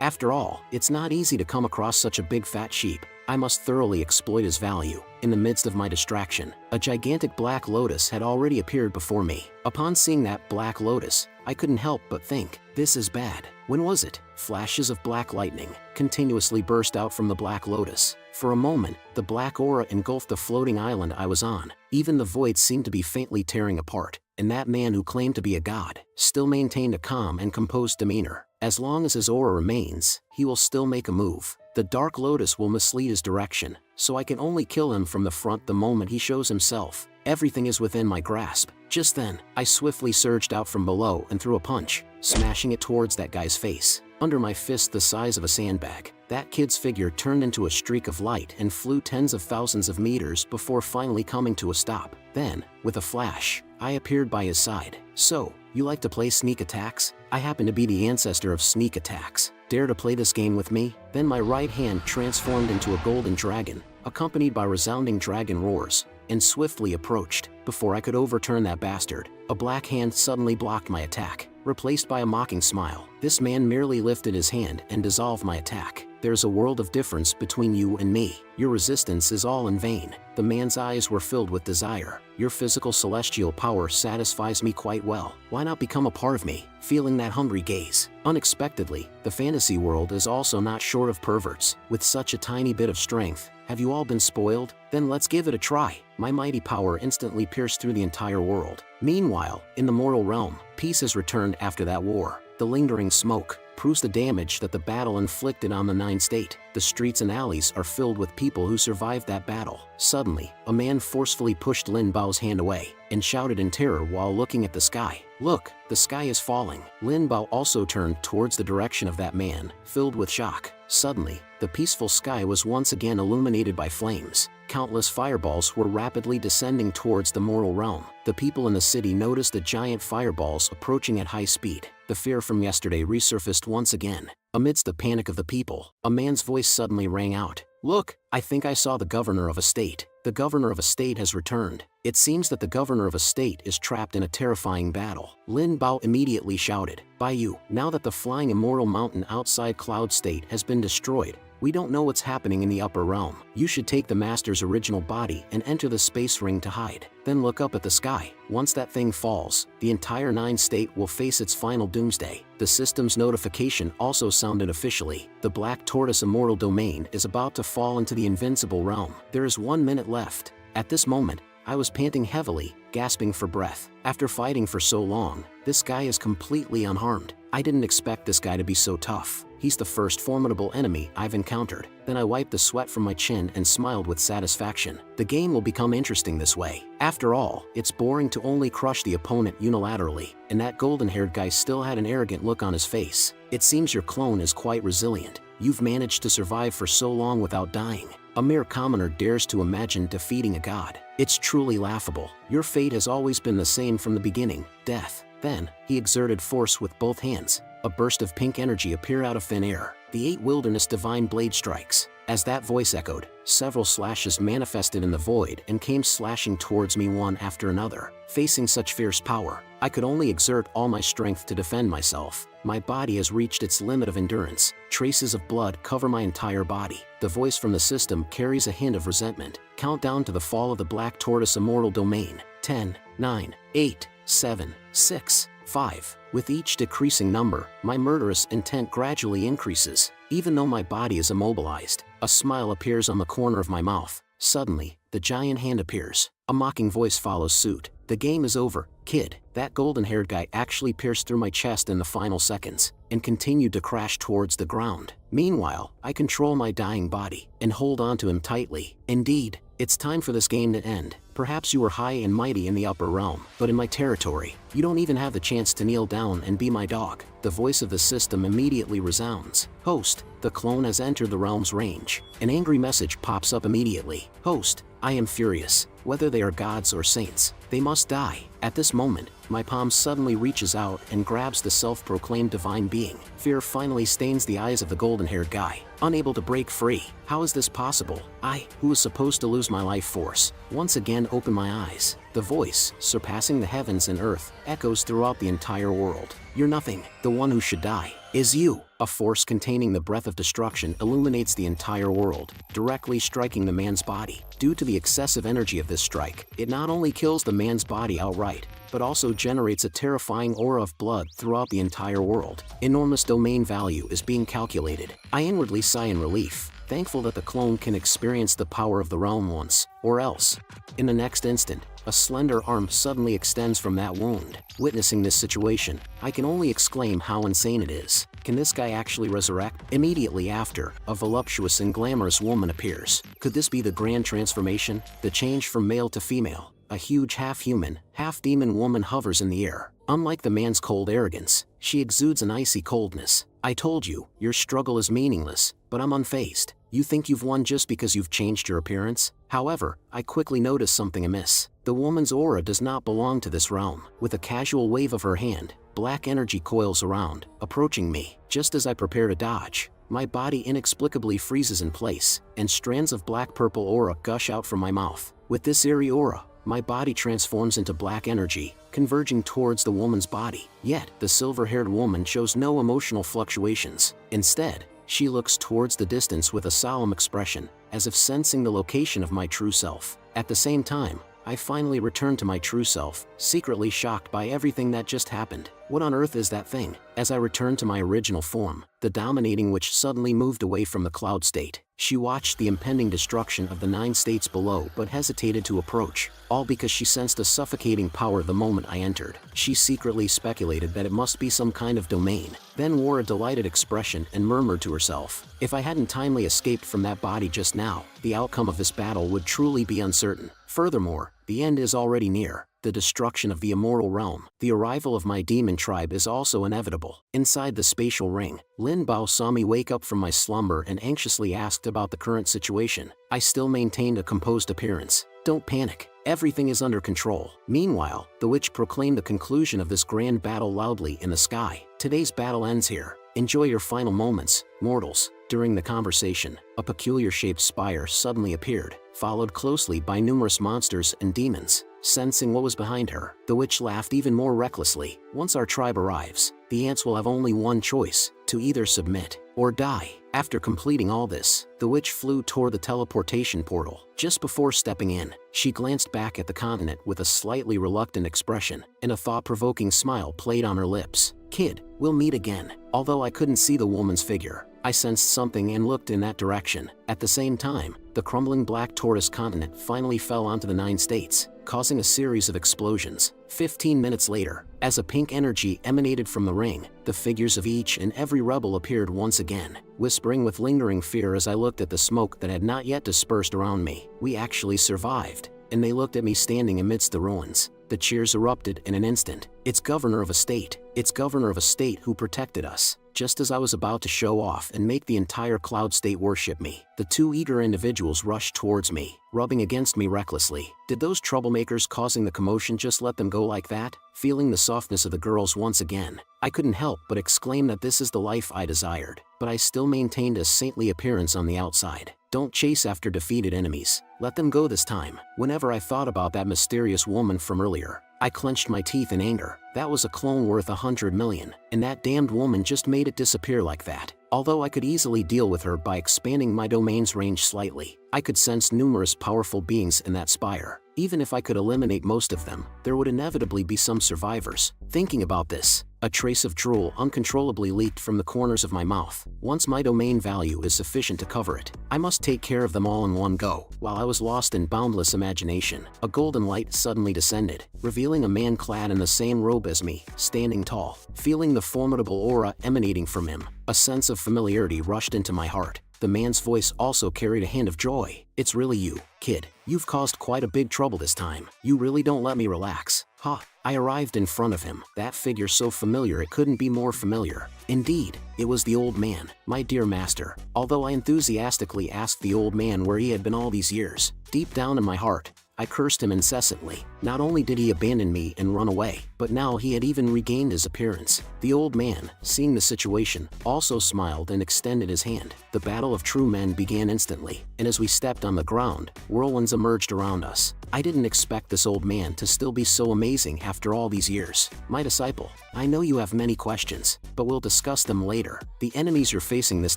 after all, it's not easy to come across such a big fat sheep. I must thoroughly exploit his value. In the midst of my distraction, a gigantic black lotus had already appeared before me. Upon seeing that black lotus, I couldn't help but think, this is bad. When was it? Flashes of black lightning continuously burst out from the black lotus. For a moment, the black aura engulfed the floating island I was on. Even the void seemed to be faintly tearing apart, and that man who claimed to be a god still maintained a calm and composed demeanor. As long as his aura remains, he will still make a move. The Dark Lotus will mislead his direction, so I can only kill him from the front the moment he shows himself. Everything is within my grasp. Just then, I swiftly surged out from below and threw a punch, smashing it towards that guy's face. Under my fist the size of a sandbag, that kid's figure turned into a streak of light and flew tens of thousands of meters before finally coming to a stop. Then, with a flash, I appeared by his side. So, you like to play sneak attacks? I happen to be the ancestor of sneak attacks. Dare to play this game with me? Then my right hand transformed into a golden dragon, accompanied by resounding dragon roars, and swiftly approached. Before I could overturn that bastard, a black hand suddenly blocked my attack, replaced by a mocking smile. This man merely lifted his hand and dissolved my attack. There's a world of difference between you and me. Your resistance is all in vain. The man's eyes were filled with desire. Your physical celestial power satisfies me quite well. Why not become a part of me? Feeling that hungry gaze. Unexpectedly, the fantasy world is also not short of perverts. With such a tiny bit of strength, have you all been spoiled? Then let's give it a try. My mighty power instantly pierced through the entire world. Meanwhile, in the mortal realm, peace has returned after that war. The lingering smoke, proves the damage that the battle inflicted on the 9 state. The streets and alleys are filled with people who survived that battle. Suddenly, a man forcefully pushed Lin Bao's hand away and shouted in terror while looking at the sky. "Look, the sky is falling." Lin Bao also turned towards the direction of that man, filled with shock. Suddenly, the peaceful sky was once again illuminated by flames. Countless fireballs were rapidly descending towards the mortal realm. The people in the city noticed the giant fireballs approaching at high speed. The fear from yesterday resurfaced once again. Amidst the panic of the people, a man's voice suddenly rang out. "Look, I think I saw the governor of a state. The governor of a state has returned. It seems that the governor of a state is trapped in a terrifying battle." Lin Bao immediately shouted, "By you, now that the flying immortal mountain outside Cloud State has been destroyed, we don't know what's happening in the upper realm. You should take the master's original body and enter the space ring to hide. Then look up at the sky. Once that thing falls, the entire 9 state will face its final doomsday." The system's notification also sounded officially. The Black Tortoise immortal domain is about to fall into the Invincible realm. There is 1 minute left. At this moment, I was panting heavily, gasping for breath. After fighting for so long, this guy is completely unharmed. I didn't expect this guy to be so tough. He's the first formidable enemy I've encountered. Then I wiped the sweat from my chin and smiled with satisfaction. The game will become interesting this way. After all, it's boring to only crush the opponent unilaterally, and that golden-haired guy still had an arrogant look on his face. "It seems your clone is quite resilient. You've managed to survive for so long without dying. A mere commoner dares to imagine defeating a god. It's truly laughable. Your fate has always been the same from the beginning, death." Then, he exerted force with both hands. A burst of pink energy appeared out of thin air. The 8 wilderness divine blade strikes. As that voice echoed, several slashes manifested in the void and came slashing towards me one after another. Facing such fierce power, I could only exert all my strength to defend myself. My body has reached its limit of endurance. Traces of blood cover my entire body. The voice from the system carries a hint of resentment. Countdown to the fall of the Black Tortoise immortal domain. 10, 9, 8, 7, 6, 5. With each decreasing number, my murderous intent gradually increases. Even though my body is immobilized, a smile appears on the corner of my mouth. Suddenly, the giant hand appears. A mocking voice follows suit. "The game is over, kid." That golden-haired guy actually pierced through my chest in the final seconds, and continued to crash towards the ground. Meanwhile, I control my dying body, and hold on to him tightly. Indeed, it's time for this game to end. Perhaps you were high and mighty in the upper realm, but in my territory, you don't even have the chance to kneel down and be my dog. The voice of the system immediately resounds. "Host, the clone has entered the realm's range." An angry message pops up immediately. "Host, I am furious. Whether they are gods or saints, they must die." At this moment, my palm suddenly reaches out and grabs the self-proclaimed divine being. Fear finally stains the eyes of the golden-haired guy. Unable to break free. How is this possible? I, who was supposed to lose my life force, once again open my eyes. The voice, surpassing the heavens and earth, echoes throughout the entire world. "You're nothing. The one who should die is you." A force containing the breath of destruction illuminates the entire world, directly striking the man's body. Due to the excessive energy of this strike, it not only kills the man's body outright, but also generates a terrifying aura of blood throughout the entire world. Enormous domain value is being calculated. I inwardly sigh in relief, thankful that the clone can experience the power of the realm once, or else. In the next instant, a slender arm suddenly extends from that wound. Witnessing this situation, I can only exclaim how insane it is. Can this guy actually resurrect? Immediately after, a voluptuous and glamorous woman appears. Could this be the grand transformation? The change from male to female? A huge half-human, half-demon woman hovers in the air. Unlike the man's cold arrogance, she exudes an icy coldness. "I told you, your struggle is meaningless, but I'm unfazed. You think you've won just because you've changed your appearance?" However, I quickly notice something amiss. The woman's aura does not belong to this realm. With a casual wave of her hand, black energy coils around, approaching me. Just as I prepare to dodge, my body inexplicably freezes in place, and strands of black-purple aura gush out from my mouth. With this eerie aura, my body transforms into black energy, converging towards the woman's body. Yet, the silver-haired woman shows no emotional fluctuations. Instead, she looks towards the distance with a solemn expression, as if sensing the location of my true self. At the same time, I finally return to my true self, secretly shocked by everything that just happened. What on earth is that thing? As I return to my original form, the dominating witch suddenly moved away from the cloud state. She watched the impending destruction of the 9 states below but hesitated to approach, all because she sensed a suffocating power the moment I entered. She secretly speculated that it must be some kind of domain, then wore a delighted expression and murmured to herself, "If I hadn't timely escaped from that body just now, the outcome of this battle would truly be uncertain. Furthermore, the end is already near. The destruction of the immortal realm. The arrival of my demon tribe is also inevitable." Inside the spatial ring, Lin Bao saw me wake up from my slumber and anxiously asked about the current situation. I still maintained a composed appearance. "Don't panic. Everything is under control." Meanwhile, the witch proclaimed the conclusion of this grand battle loudly in the sky. "Today's battle ends here. Enjoy your final moments, mortals." During the conversation, a peculiar-shaped spire suddenly appeared, followed closely by numerous monsters and demons. Sensing what was behind her, the witch laughed even more recklessly. "Once our tribe arrives, the ants will have only one choice, to either submit or die." After completing all this, the witch flew toward the teleportation portal. Just before stepping in, she glanced back at the continent with a slightly reluctant expression, and a thought-provoking smile played on her lips. "Kid, we'll meet again." Although I couldn't see the woman's figure, I sensed something and looked in that direction. At the same time, the crumbling black tortoise continent finally fell onto the 9 states, causing a series of explosions. 15 minutes later, as a pink energy emanated from the ring, the figures of each and every rebel appeared once again, whispering with lingering fear as I looked at the smoke that had not yet dispersed around me. "We actually survived." And they looked at me standing amidst the ruins. The cheers erupted in an instant. "It's governor of a state. It's governor of a state who protected us." Just as I was about to show off and make the entire cloud state worship me, the 2 eager individuals rushed towards me, rubbing against me recklessly. Did those troublemakers causing the commotion just let them go like that? Feeling the softness of the girls once again, I couldn't help but exclaim that this is the life I desired, but I still maintained a saintly appearance on the outside. Don't chase after defeated enemies. Let them go this time. Whenever I thought about that mysterious woman from earlier, I clenched my teeth in anger. That was a clone worth 100 million, and that damned woman just made it disappear like that. Although I could easily deal with her by expanding my domain's range slightly, I could sense numerous powerful beings in that spire. Even if I could eliminate most of them, there would inevitably be some survivors. Thinking about this, a trace of drool uncontrollably leaked from the corners of my mouth. Once my domain value is sufficient to cover it, I must take care of them all in one go. While I was lost in boundless imagination, a golden light suddenly descended, revealing a man clad in the same robe as me, standing tall. Feeling the formidable aura emanating from him, a sense of familiarity rushed into my heart. The man's voice also carried a hint of joy. "It's really you, kid. You've caused quite a big trouble this time. You really don't let me relax." "Ha!" I arrived in front of him, that figure so familiar it couldn't be more familiar. Indeed, it was the old man, my dear master. Although I enthusiastically asked the old man where he had been all these years, deep down in my heart, I cursed him incessantly. Not only did he abandon me and run away, but now he had even regained his appearance. The old man, seeing the situation, also smiled and extended his hand. The battle of true men began instantly, and as we stepped on the ground, whirlwinds emerged around us. I didn't expect this old man to still be so amazing after all these years. "My disciple, I know you have many questions, but we'll discuss them later. The enemies you're facing this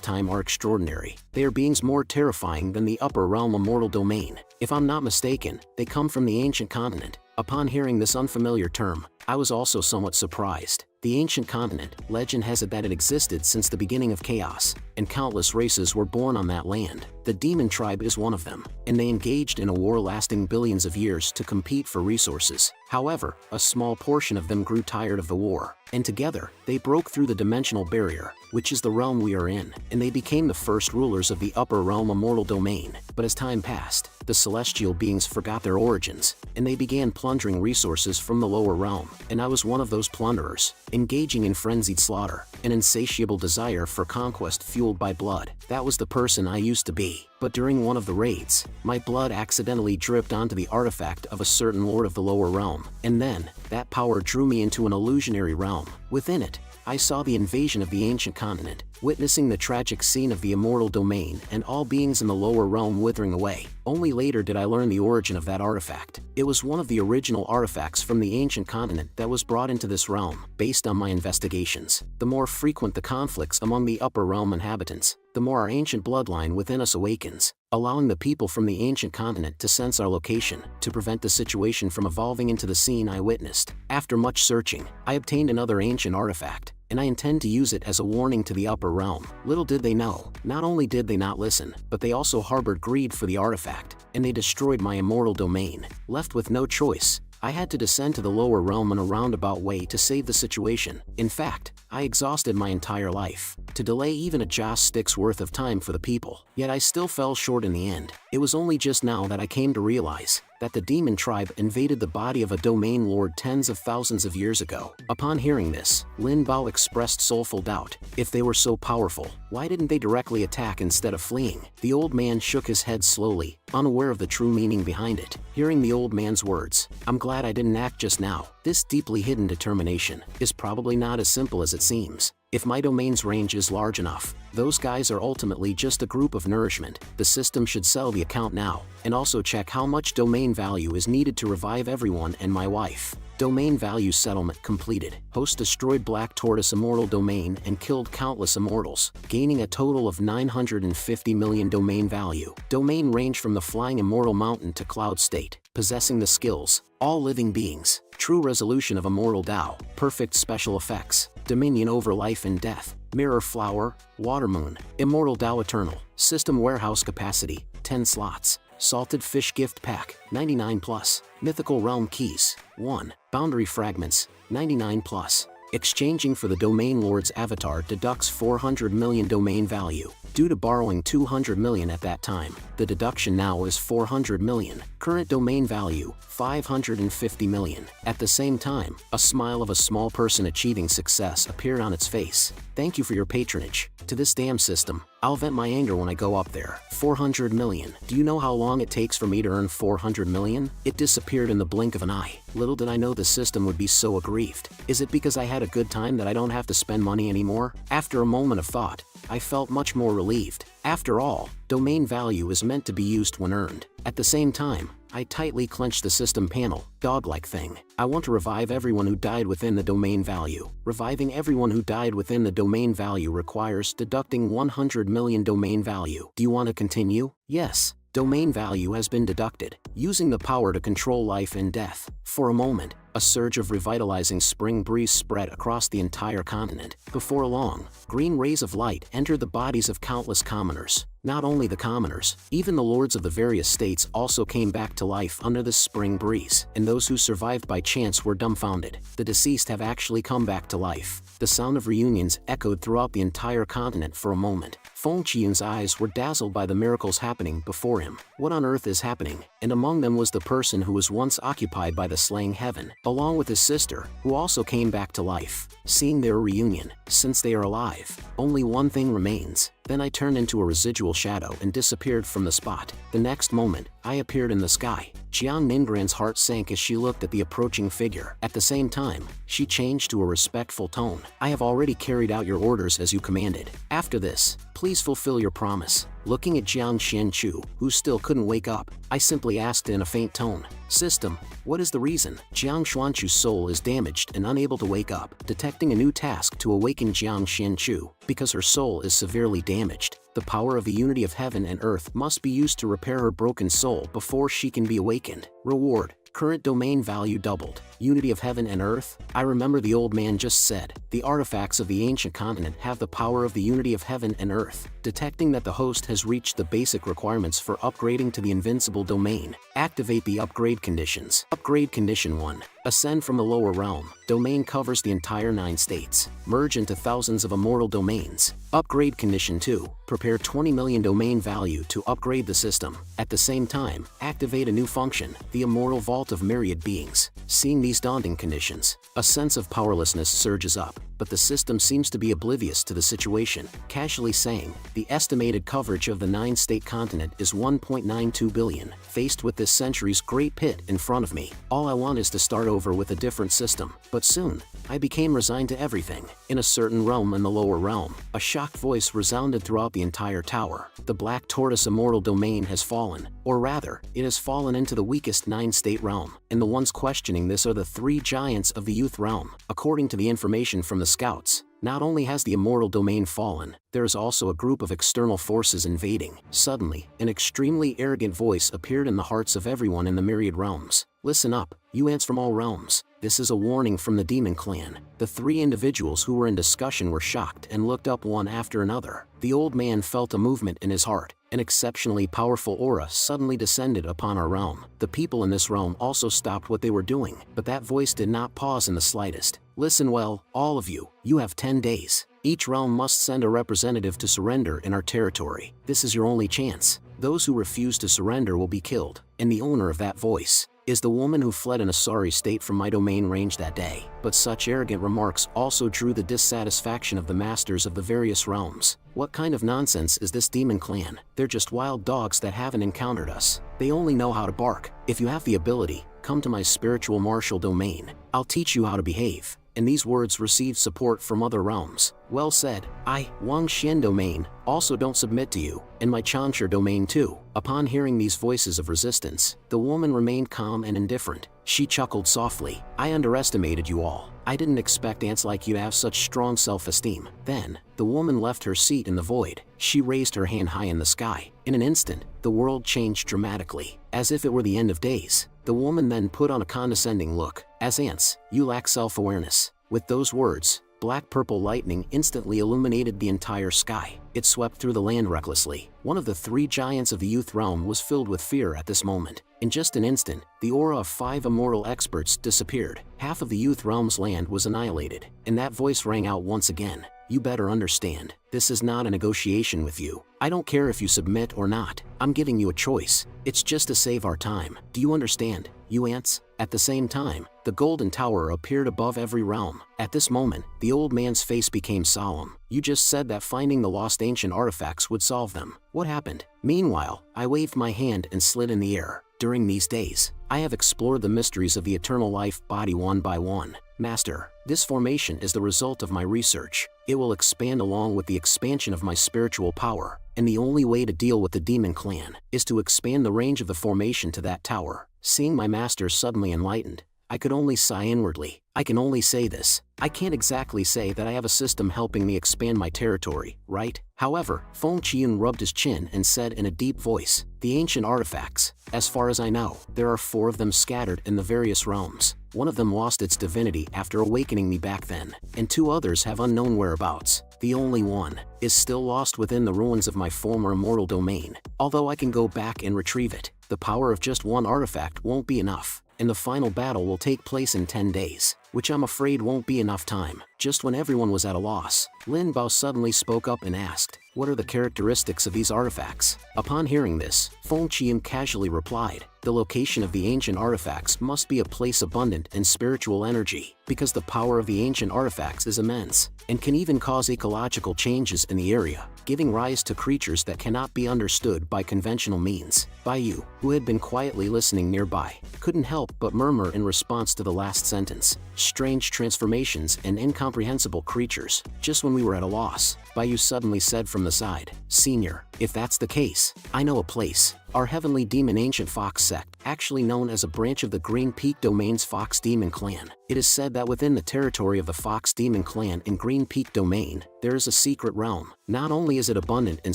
time are extraordinary. They are beings more terrifying than the upper realm immortal domain. If I'm not mistaken, they come from the ancient continent." Upon hearing this unfamiliar term, I was also somewhat surprised. The ancient continent, legend has it that it existed since the beginning of chaos, and countless races were born on that land. The demon tribe is one of them, and they engaged in a war lasting billions of years to compete for resources. However, a small portion of them grew tired of the war, and together, they broke through the dimensional barrier, which is the realm we are in, and they became the first rulers of the upper realm immortal domain. But as time passed, the celestial beings forgot their origins, and they began plundering resources from the lower realm, and I was one of those plunderers, engaging in frenzied slaughter, an insatiable desire for conquest fueled by blood. That was the person I used to be. But during one of the raids, my blood accidentally dripped onto the artifact of a certain lord of the lower realm, and then, that power drew me into an illusionary realm. Within it, I saw the invasion of the ancient continent, witnessing the tragic scene of the immortal domain and all beings in the lower realm withering away. Only later did I learn the origin of that artifact. It was one of the original artifacts from the ancient continent that was brought into this realm. Based on my investigations, the more frequent the conflicts among the upper realm inhabitants, the more our ancient bloodline within us awakens, allowing the people from the ancient continent to sense our location, to prevent the situation from evolving into the scene I witnessed. After much searching, I obtained another ancient artifact, and I intend to use it as a warning to the upper realm. Little did they know, not only did they not listen, but they also harbored greed for the artifact, and they destroyed my immortal domain. Left with no choice, I had to descend to the lower realm in a roundabout way to save the situation. In fact, I exhausted my entire life to delay even a joss stick's worth of time for the people, yet I still fell short in the end. It was only just now that I came to realize that the demon tribe invaded the body of a domain lord tens of thousands of years ago. Upon hearing this, Lin Bao expressed soulful doubt. If they were so powerful, why didn't they directly attack instead of fleeing? The old man shook his head slowly, unaware of the true meaning behind it. Hearing the old man's words, I'm glad I didn't act just now. This deeply hidden determination is probably not as simple as it seems. If my domain's range is large enough, those guys are ultimately just a group of nourishment. The system should sell the account now, and also check how much domain value is needed to revive everyone and my wife. Domain value settlement completed. Host destroyed Black Tortoise immortal domain and killed countless immortals, gaining a total of 950 million domain value. Domain range from the flying immortal mountain to cloud state, possessing the skills, all living beings. True resolution of immortal Tao, perfect special effects, dominion over life and death, mirror flower, water moon, immortal Tao eternal, system warehouse capacity, 10 slots, salted fish gift pack, 99 plus, mythical realm keys, 1, boundary fragments, 99 plus. Exchanging for the domain lord's avatar deducts 400 million domain value. Due to borrowing 200 million at that time, the deduction now is 400 million. Current domain value, 550 million. At the same time, a smile of a small person achieving success appeared on its face. Thank you for your patronage. To this damn system, I'll vent my anger when I go up there. 400 million. Do you know how long it takes for me to earn 400 million? It disappeared in the blink of an eye. Little did I know the system would be so aggrieved. Is it because I had a good time that I don't have to spend money anymore? After a moment of thought, I felt much more relieved. After all, domain value is meant to be used when earned. At the same time, I tightly clenched the system panel, dog-like thing. I want to revive everyone who died within the domain value. Reviving everyone who died within the domain value requires deducting 100 million domain value. Do you want to continue? Yes. Domain value has been deducted, using the power to control life and death. For a moment, a surge of revitalizing spring breeze spread across the entire continent. Before long, green rays of light entered the bodies of countless commoners. Not only the commoners, even the lords of the various states also came back to life under the spring breeze, and those who survived by chance were dumbfounded. The deceased have actually come back to life. The sound of reunions echoed throughout the entire continent for a moment. Feng Qian's eyes were dazzled by the miracles happening before him. What on earth is happening? And among them was the person who was once occupied by the slaying heaven, along with his sister, who also came back to life. Seeing their reunion, since they are alive, only one thing remains. Then I turned into a residual shadow and disappeared from the spot. The next moment, I appeared in the sky. Jiang Ningran's heart sank as she looked at the approaching figure. At the same time, she changed to a respectful tone. I have already carried out your orders as you commanded. After this, please fulfill your promise. Looking at Jiang Xianchu, who still couldn't wake up, I simply asked in a faint tone, System, what is the reason? Jiang Xuanchu's soul is damaged and unable to wake up, detecting a new task to awaken Jiang Xianchu. Because her soul is severely damaged, the power of the unity of heaven and earth must be used to repair her broken soul before she can be awakened. Reward. Current domain value doubled. Unity of heaven and earth? I remember the old man just said, the artifacts of the ancient continent have the power of the unity of heaven and earth. Detecting that the host has reached the basic requirements for upgrading to the invincible domain, activate the upgrade conditions. Upgrade condition 1. Ascend from the lower realm. Domain covers the entire 9 states. Merge into thousands of immortal domains. Upgrade condition 2. Prepare 20 million domain value to upgrade the system. At the same time, activate a new function, the immortal vault of myriad beings. Seeing these daunting conditions, a sense of powerlessness surges up, but the system seems to be oblivious to the situation, casually saying, the estimated coverage of the 9-state continent is 1.92 billion. Faced with this century's great pit in front of me, all I want is to start over with a different system. But soon, I became resigned to everything. In a certain realm in the lower realm, a shocked voice resounded throughout the entire tower. The Black Tortoise immortal domain has fallen, or rather, it has fallen into the weakest 9-state realm, and the ones questioning this are the 3 giants of the youth realm. According to the information from the scouts, not only has the immortal domain fallen, there is also a group of external forces invading. Suddenly, an extremely arrogant voice appeared in the hearts of everyone in the myriad realms. Listen up, you ants from all realms. This is a warning from the demon clan. The three individuals who were in discussion were shocked and looked up one after another. The old man felt a movement in his heart. An exceptionally powerful aura suddenly descended upon our realm. The people in this realm also stopped what they were doing, but that voice did not pause in the slightest. Listen well, all of you, you have 10 days. Each realm must send a representative to surrender in our territory. This is your only chance. Those who refuse to surrender will be killed, and the owner of that voice is the woman who fled in a sorry state from my domain range that day. But such arrogant remarks also drew the dissatisfaction of the masters of the various realms. What kind of nonsense is this demon clan? They're just wild dogs that haven't encountered us. They only know how to bark. If you have the ability, come to my spiritual martial domain. I'll teach you how to behave. And these words received support from other realms. Well said. I, Wang Xian domain, also don't submit to you, and my Chanshi domain too. Upon hearing these voices of resistance, the woman remained calm and indifferent. She chuckled softly. I underestimated you all. I didn't expect ants like you to have such strong self-esteem. Then, the woman left her seat in the void. She raised her hand high in the sky. In an instant, the world changed dramatically, as if it were the end of days. The woman then put on a condescending look. As ants, you lack self-awareness. With those words, black-purple lightning instantly illuminated the entire sky. It swept through the land recklessly. One of the three giants of the youth realm was filled with fear at this moment. In just an instant, the aura of 5 immortal experts disappeared. Half of the youth realm's land was annihilated, and that voice rang out once again. You better understand, this is not a negotiation with you. I don't care if you submit or not. I'm giving you a choice. It's just to save our time. Do you understand, you ants? At the same time, the golden tower appeared above every realm. At this moment, the old man's face became solemn. You just said that finding the lost ancient artifacts would solve them. What happened? Meanwhile, I waved my hand and slid in the air. During these days, I have explored the mysteries of the eternal life body one by one. Master, this formation is the result of my research. It will expand along with the expansion of my spiritual power, and the only way to deal with the demon clan is to expand the range of the formation to that tower. Seeing my master suddenly enlightened, I could only sigh inwardly. I can only say this. I can't exactly say that I have a system helping me expand my territory, right? However, Feng Qian rubbed his chin and said in a deep voice, the ancient artifacts, as far as I know, there are 4 of them scattered in the various realms. One of them lost its divinity after awakening me back then, and 2 others have unknown whereabouts. The only one is still lost within the ruins of my former immortal domain. Although I can go back and retrieve it, the power of just 1 artifact won't be enough, and the final battle will take place in 10 days, which I'm afraid won't be enough time. Just when everyone was at a loss, Lin Bao suddenly spoke up and asked, what are the characteristics of these artifacts? Upon hearing this, Feng Qian casually replied, the location of the ancient artifacts must be a place abundant in spiritual energy, because the power of the ancient artifacts is immense, and can even cause ecological changes in the area, giving rise to creatures that cannot be understood by conventional means. Bai Yu, who had been quietly listening nearby, couldn't help but murmur in response to the last sentence. Strange transformations and incomprehensible creatures. Just when we were at a loss, Bai Yu suddenly said from the side, Senior, if that's the case, I know a place. Our heavenly demon ancient fox sect, actually known as a branch of the Green Peak Domain's Fox Demon Clan. It is said that within the territory of the Fox Demon Clan in Green Peak Domain, there is a secret realm. Not only is it abundant in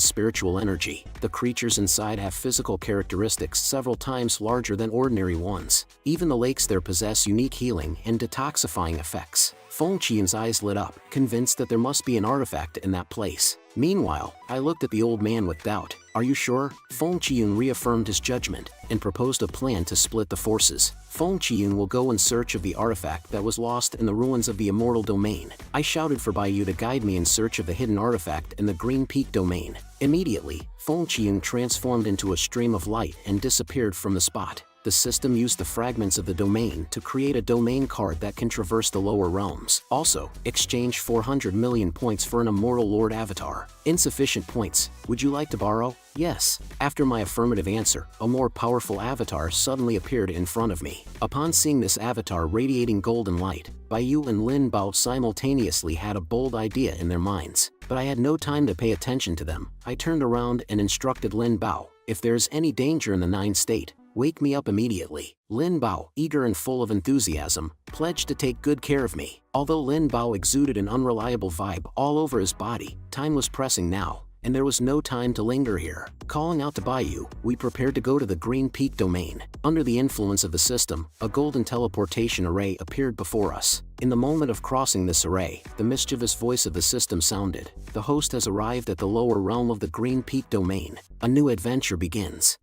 spiritual energy, the creatures inside have physical characteristics several times larger than ordinary ones. Even the lakes there possess unique healing and detoxifying effects. Feng Qian's eyes lit up, convinced that there must be an artifact in that place. Meanwhile, I looked at the old man with doubt. Are you sure? Feng Qian reaffirmed his judgment and proposed a plan to split the forces. Feng Qian will go in search of the artifact that was lost in the ruins of the immortal domain. I shouted for Bai Yu to guide me in search of the hidden artifact in the Green Peak domain. Immediately, Feng Qian transformed into a stream of light and disappeared from the spot. The system used the fragments of the domain to create a domain card that can traverse the lower realms. Also, exchange 400 million points for an immortal lord avatar. Insufficient points. Would you like to borrow? Yes. After my affirmative answer, a more powerful avatar suddenly appeared in front of me. Upon seeing this avatar radiating golden light, Bai Yu and Lin Bao simultaneously had a bold idea in their minds. But I had no time to pay attention to them. I turned around and instructed Lin Bao, if there is any danger in the 9th state, Wake me up immediately. Lin Bao, eager and full of enthusiasm, pledged to take good care of me. Although Lin Bao exuded an unreliable vibe all over his body, time was pressing now, and there was no time to linger here. Calling out to Baiyu, we prepared to go to the Green Peak domain. Under the influence of the system, a golden teleportation array appeared before us. In the moment of crossing this array, the mischievous voice of the system sounded. The host has arrived at the lower realm of the Green Peak domain. A new adventure begins.